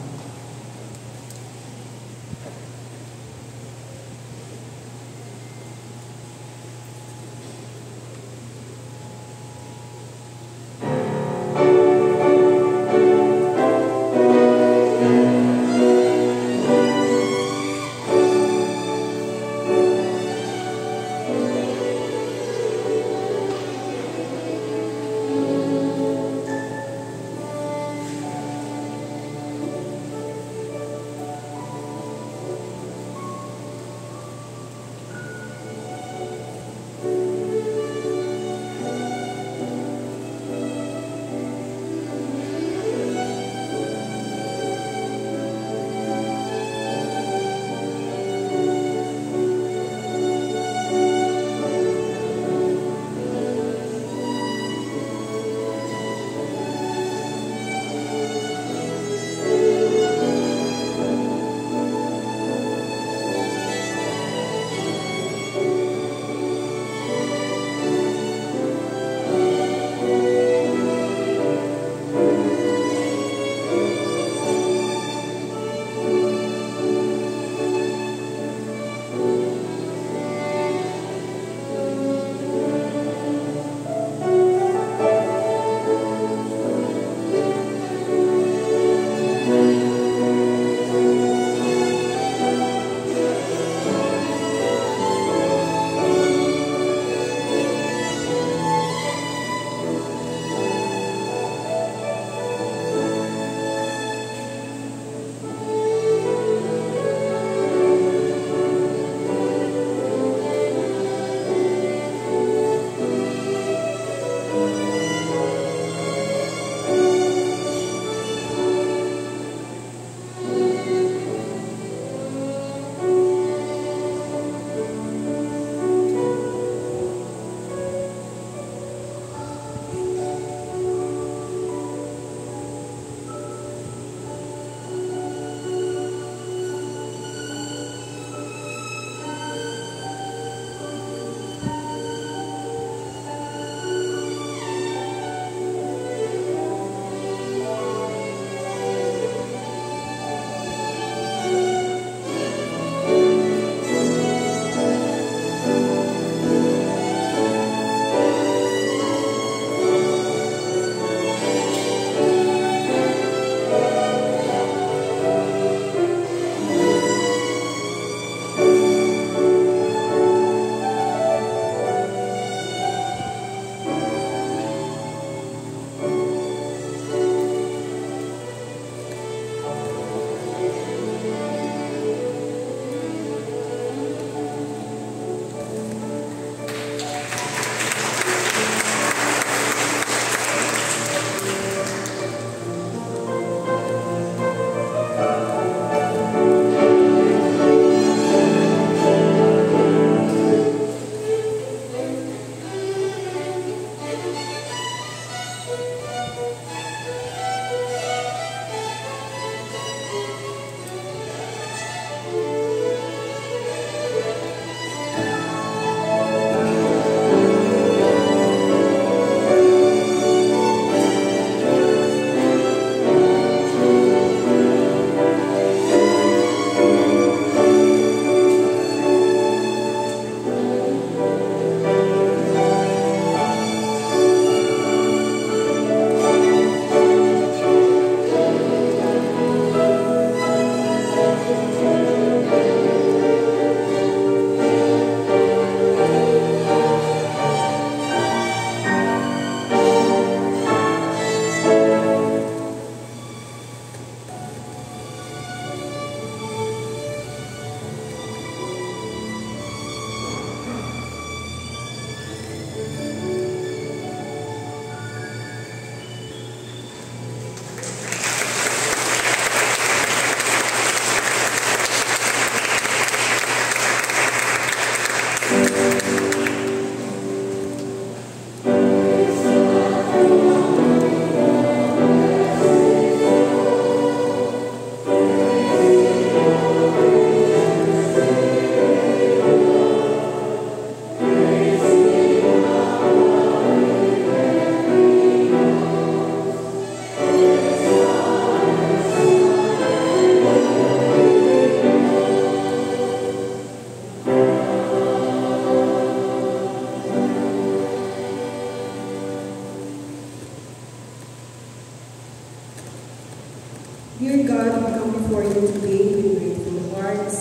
Dear God, we come before you today with grateful hearts.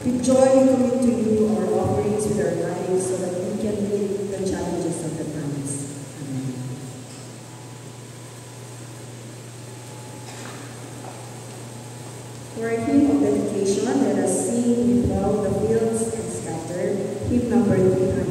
With joy, we commit to you our offerings with our lives so that we can meet the challenges of the times. Amen. For a hymn of dedication, let us sing with While the Fields are Scattered, hymn number 395.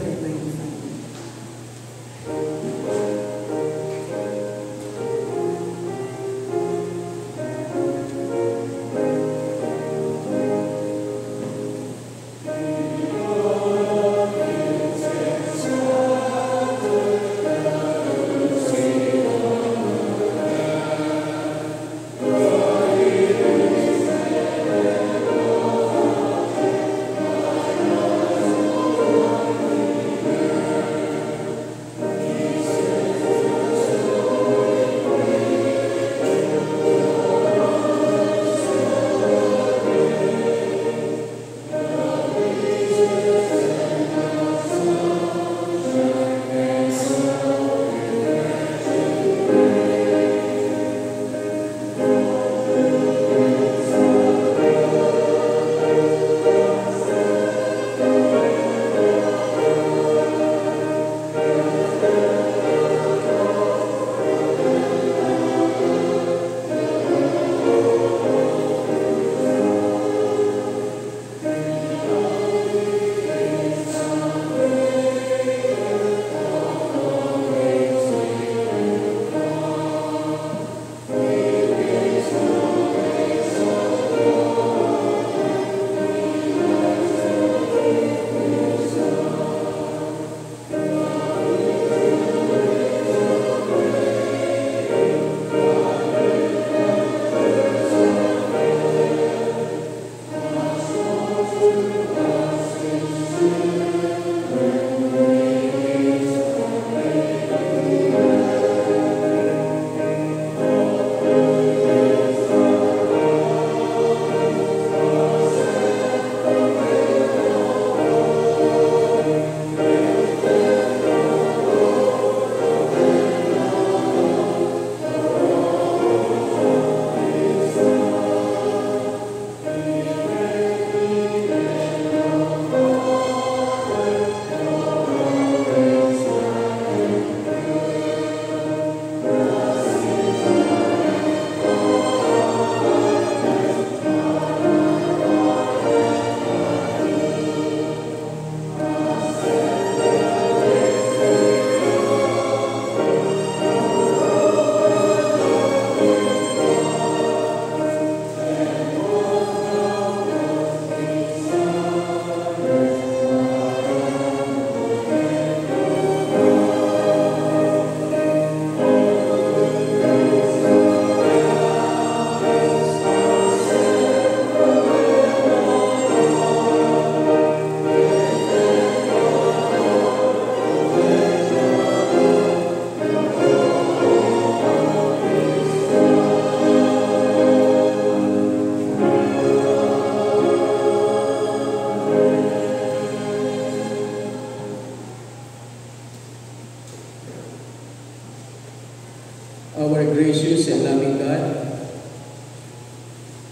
Our gracious and loving God,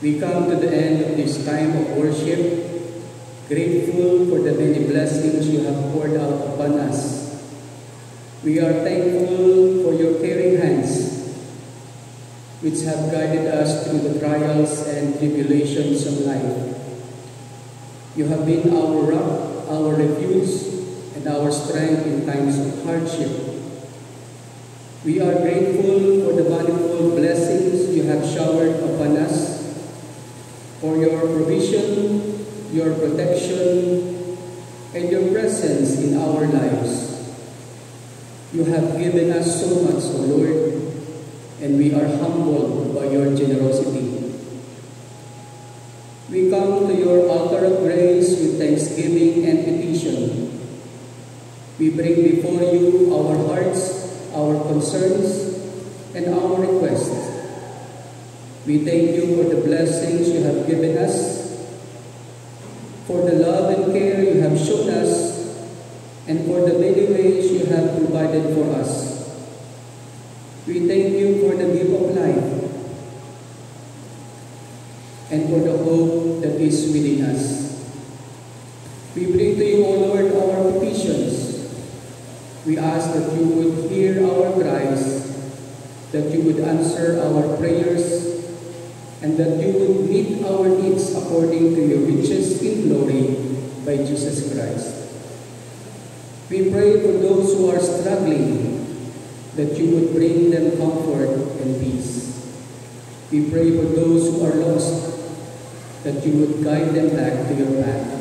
we come to the end of this time of worship, grateful for the many blessings you have poured out upon us. We are thankful for your caring hands, which have guided us through the trials and tribulations of life. You have been our rock, our refuge, and our strength in times of hardship. We are grateful for the manifold blessings you have showered upon us, for your provision, your protection, and your presence in our lives. You have given us so much, O Lord, and we are humbled by your generosity. We come to your altar of grace with thanksgiving and petition. We bring before you our hearts, our concerns, and our requests. We thank you for the blessings you have given us, for the love and care you have shown us, and for the many ways you have provided for us. We thank you for the gift of life. and for the hope that is within us. We bring to you, O Lord, our petitions. We ask that you would hear our cries, that you would answer our prayers, and that you would meet our needs according to your riches in glory by Jesus Christ. We pray for those who are struggling, that you would bring them comfort and peace. We pray for those who are lost, that you would guide them back to your path.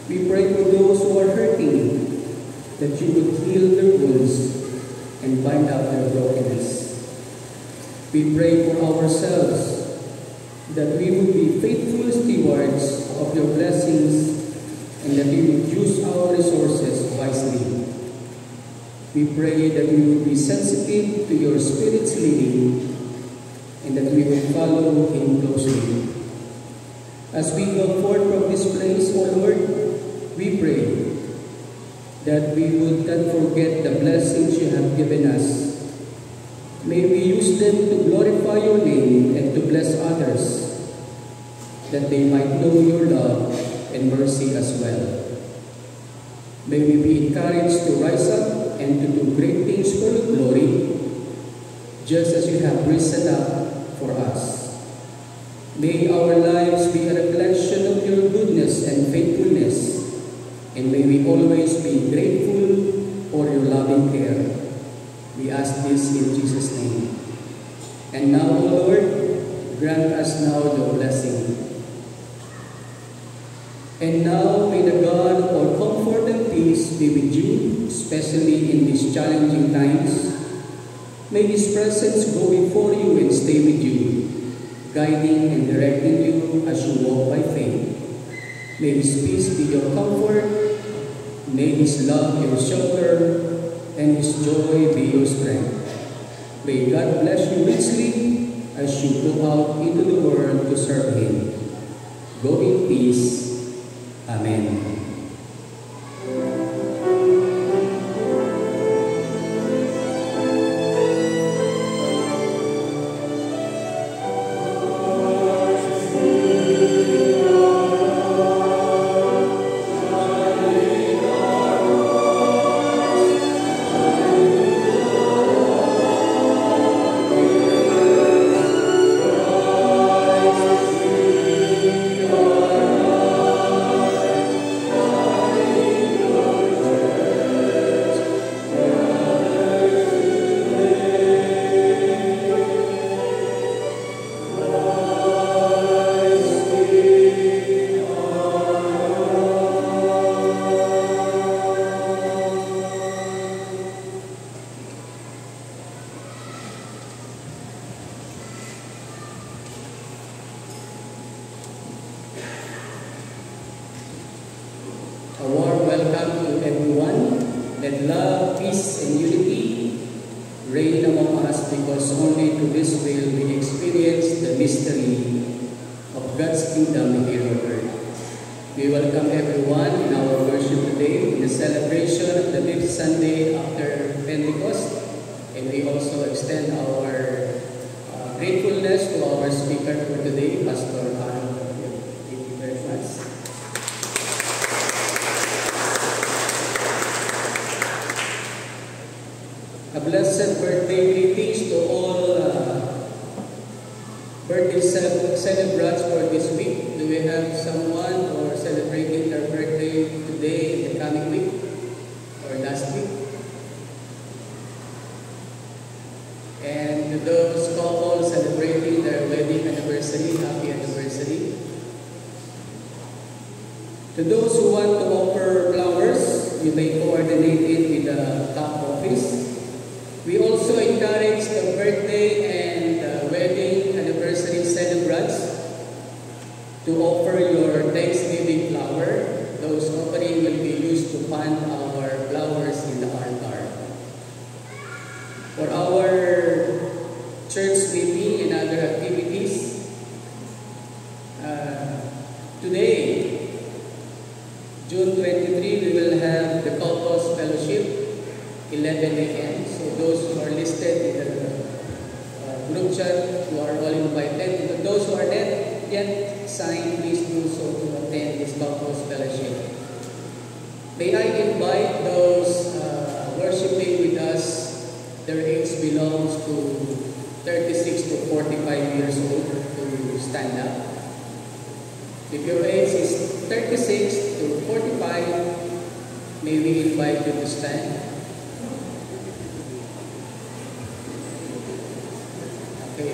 We pray for those who are hurting, that you would heal their wounds and bind up their brokenness. We pray for ourselves, that we would be faithful stewards of your blessings and that we would use our resources wisely. We pray that we would be sensitive to your Spirit's leading and that we will follow him closely. As we go forth from this place, O Lord, we pray that we would not forget the blessings you have given us. May we use them to glorify your name and to bless others, that they might know your love and mercy as well. May we be encouraged to rise up and to do great things for your glory, just as you have risen up for us. May our lives be a reflection of your goodness and faithfulness, and may we always be grateful for your loving care. We ask this in Jesus' name. And now, O Lord, grant us now the blessing. And now may the God of all comfort and peace be with you, especially in these challenging times. May His presence go before you and stay with you, guiding and directing you as you walk by faith. May His peace be your comfort, may His love your shelter, and His joy be your strength. May God bless you richly as you go out into the world to serve Him. Go in peace. Amen. A warm welcome to everyone. Let love, peace, and unity reign among us, because only through this will we experience the mystery of God's kingdom here on earth. We welcome everyone in our worship today in the celebration of the 5th Sunday after Pentecost, and we also extend our gratefulness to our speaker for today, Pastor Aaron. Thank you very much. A blessed birthday greetings to all birthday celebrants for this week. Do we have someone who are celebrating their birthday today in the coming week or last week? And to those couples celebrating their wedding anniversary, happy anniversary. To those who want to offer flowers, you may coordinate it with the top office. We also encourage the birthday and wedding anniversary celebrants to offer your Thanksgiving flower. Those offering will be used to fund our flowers in the altar. For our church meeting and other activities, today, June 23, we will have the Couples Fellowship, 11 a.m. So those who are listed in the group chat, who are all invited. And those who are not yet signed, please do so to attend this Baptist Fellowship. May I invite those worshiping with us, their age belongs to 36 to 45 years old, to stand up. If your age is 36 to 45, may we invite you to stand. Okay,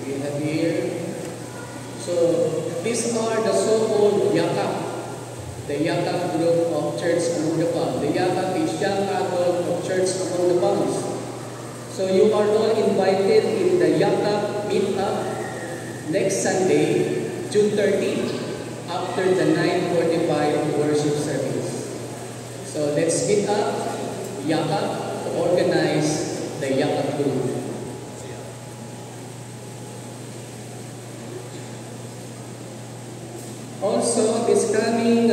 we have here. So, these are the so-called Yakap. The Yakap group of Church Among the Palms. The Yakap is Young Adult of Church Among the Palms. So you are all invited in the Yakap meetup next Sunday, June 30, after the 9:45 worship service. So let's meet up Yakap to organize the Yakap group. Also, this coming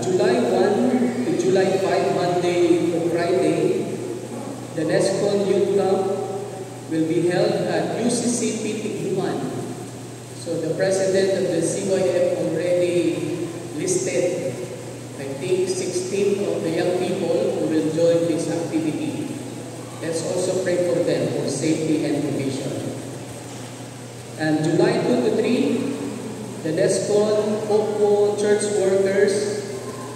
July 1 to July 5, Monday to Friday, the NESCON Youth Camp will be held at UCCP Tigluan. So the president of the CYF already listed, I think, 16 of the young people who will join this activity. Let's also pray for them for safety and provision. And July 2 to 3, the NESCON Opo Church Workers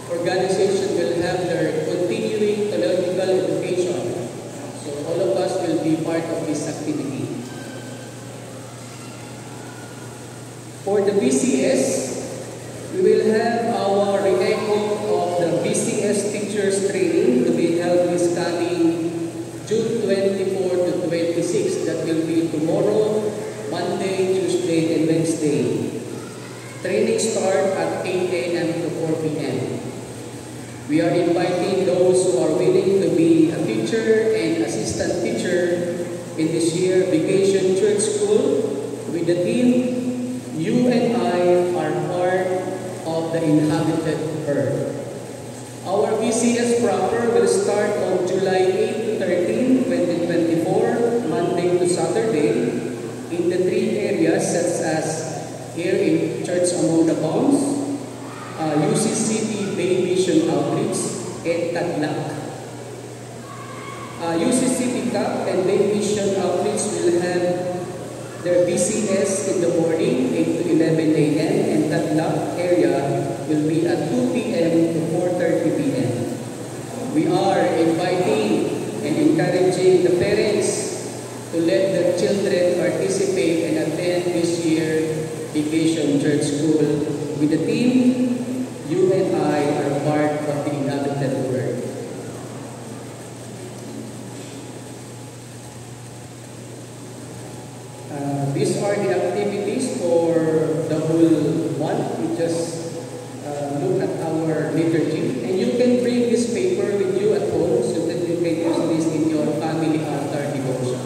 Organization will have their continuing theological education. So all of us will be part of this activity. For the BCS, we will have our re-echo of the BCS Teachers Training to be held this coming June 24 to 26. That will be tomorrow, Monday, Tuesday, and Wednesday. Training start at 8 a.m. to 4 p.m. We are inviting those who are willing to be a teacher and assistant teacher in this year Vacation Church School with the theme, You and I are part of the inhabited earth. Our BCS proper will start on July 8 to 13, 2024, Monday to Saturday, in the three areas such as here in Church Among the Palms, UCCP Bay Mission Outreach, and Tadlac. UCCP CAP and Bay Mission Outreach will have their BCS in the morning, 8 to 11 a.m., and Tadlac area will be at 2 p.m. to 4:30 p.m. We are inviting and encouraging the parents to let their children participate and attend this year Vacation Church School with the theme, You and I are part of the inhabited world. These are the activities for the whole month. We just look at our liturgy. And you can bring this paper with you at home so that you can use this in your family altar devotion.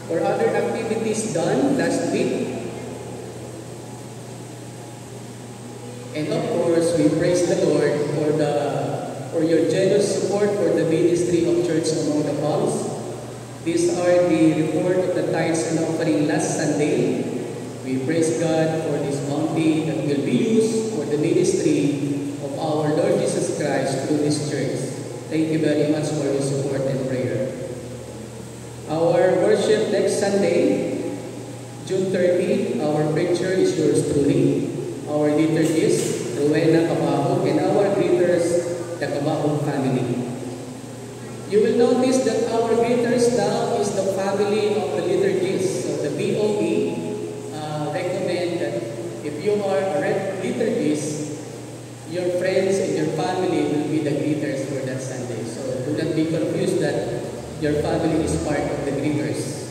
For other activities done last week, and of course, we praise the Lord for your generous support for the ministry of Church Among the Palms. These are the report of the tithes and offering last Sunday. We praise God for this bounty that will be used for the ministry of our Lord Jesus Christ through this church. Thank you very much for your support and prayer. Our worship next Sunday, June 30, our preacher is yours truly. Our liturgist, Rowena Cabahog, and our greeters, the Cabahog family. You will notice that our greeters now is the family of the liturgist. So the BOE recommend that if you are a liturgist, your friends and your family will be the greeters for that Sunday. So do not be confused that your family is part of the greeters.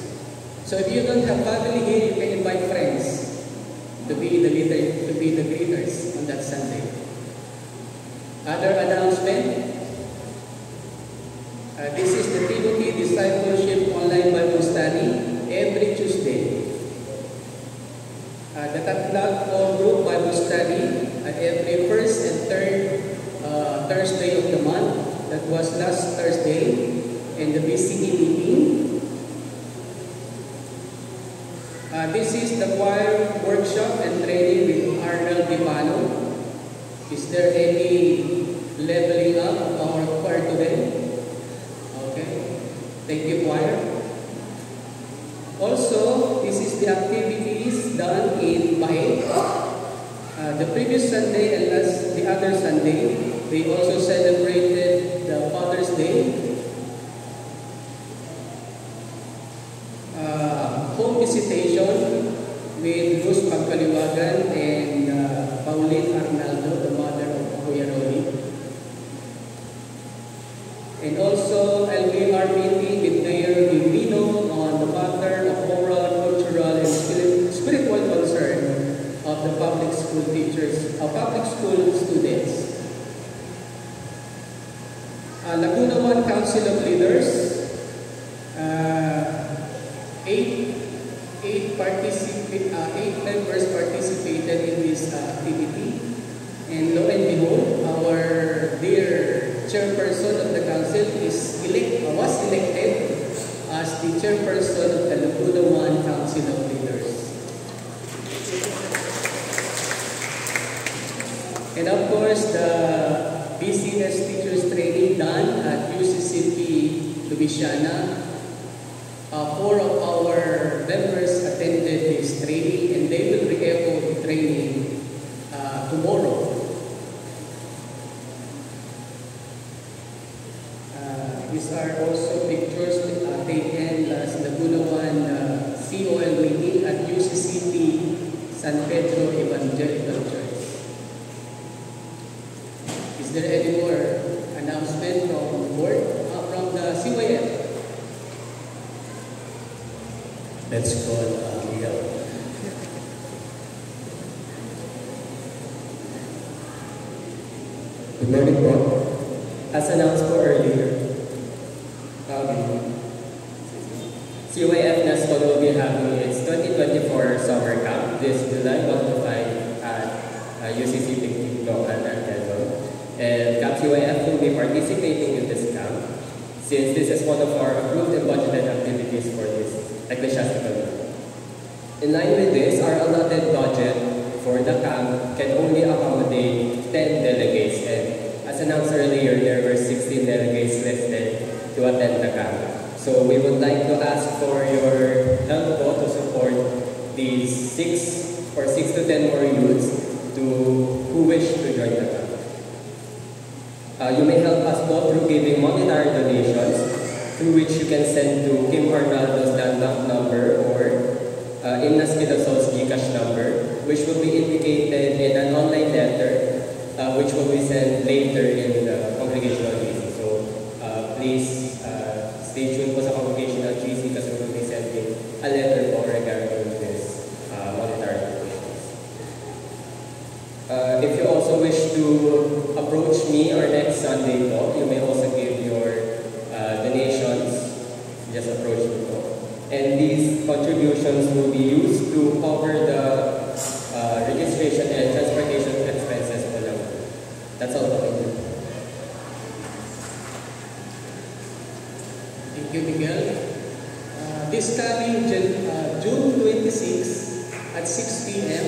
So if you don't have family here, you can invite friends to be the greeters on that Sunday. Other announcement. This is the Timothy Discipleship Online Bible Study every Tuesday. The Tadlac Home Group Bible Study every first and third Thursday of the month. That was last Thursday. And the BCE meeting. This is the choir workshop and Is there any leveling up of our choir today? Okay. Thank you, choir. Also, this is the activities done in Bae. The previous Sunday and the other Sunday, we also celebrated the Father's Day. Home visitation with Luz Pagkaliwagan and Pauline Arnaldo, the mother of Kuya Rolly. And also LBR meeting with Mayor Divino on the matter of moral, cultural, and spiritual concern of the public school teachers, public school students. Laguna 1 Council of Leaders, eight members participated in this activity. And lo and behold, our dear chairperson of the council was elected as the chairperson of the Laguna 1 Council of Leaders. And of course, the BCS Teachers Training done at UCCP Louisiana. 4 of our members attended this training, and they will re-echo the training tomorrow. These are also pictures taken last Laguna 1 COL meeting at UCCP San Pedro Evangelical Church. Is there any more announcement from the board? From the CYF? Let's call Miguel. Good morning, po. As announced po earlier, CYF Nesco will be having its 2024 summer camp this July 1 to 5 at UCC Local and Quezon. And CAP CYF will be participating in this camp since this is one of our approved and budgeted activities for this ecclesiastical year. In line with this, our allotted budget for the camp can only accommodate 10 delegates, and as announced earlier, there were 16 delegates listed to attend the camp. So we would like to ask for your help to support these 6 to 10 more youths who wish to join the camp. You may help us through giving monetary donations, through which you can send to Kim Arnaldo's landmark number or Inna Skidasol's Gcash number, which will be indicated in an online letter, which will be sent later in the congregational GC. So please stay tuned po sa congregational GC because we will be sending a letter po regarding this monetary donations. If you also wish to approach me or next Sunday po, you may also give your donations. Just approach me po. And these contributions will be used to cover the registration and transportation expenses po lang. That's all po. Thank you, Miguel. This coming June 26 at 6 p.m.,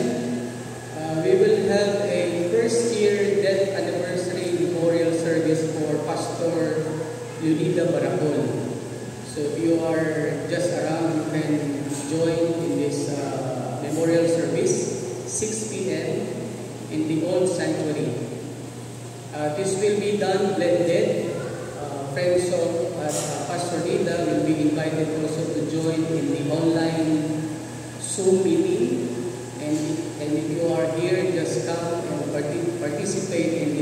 we will have a first-year death anniversary memorial service for Pastor Leonida Baracol. So if you are just around, you can join in this memorial service, 6 p.m. in the old sanctuary. This will be done blended. Friends of Pastor Nida will be invited also to join in the online Zoom meeting. And if you are here, just come and participate in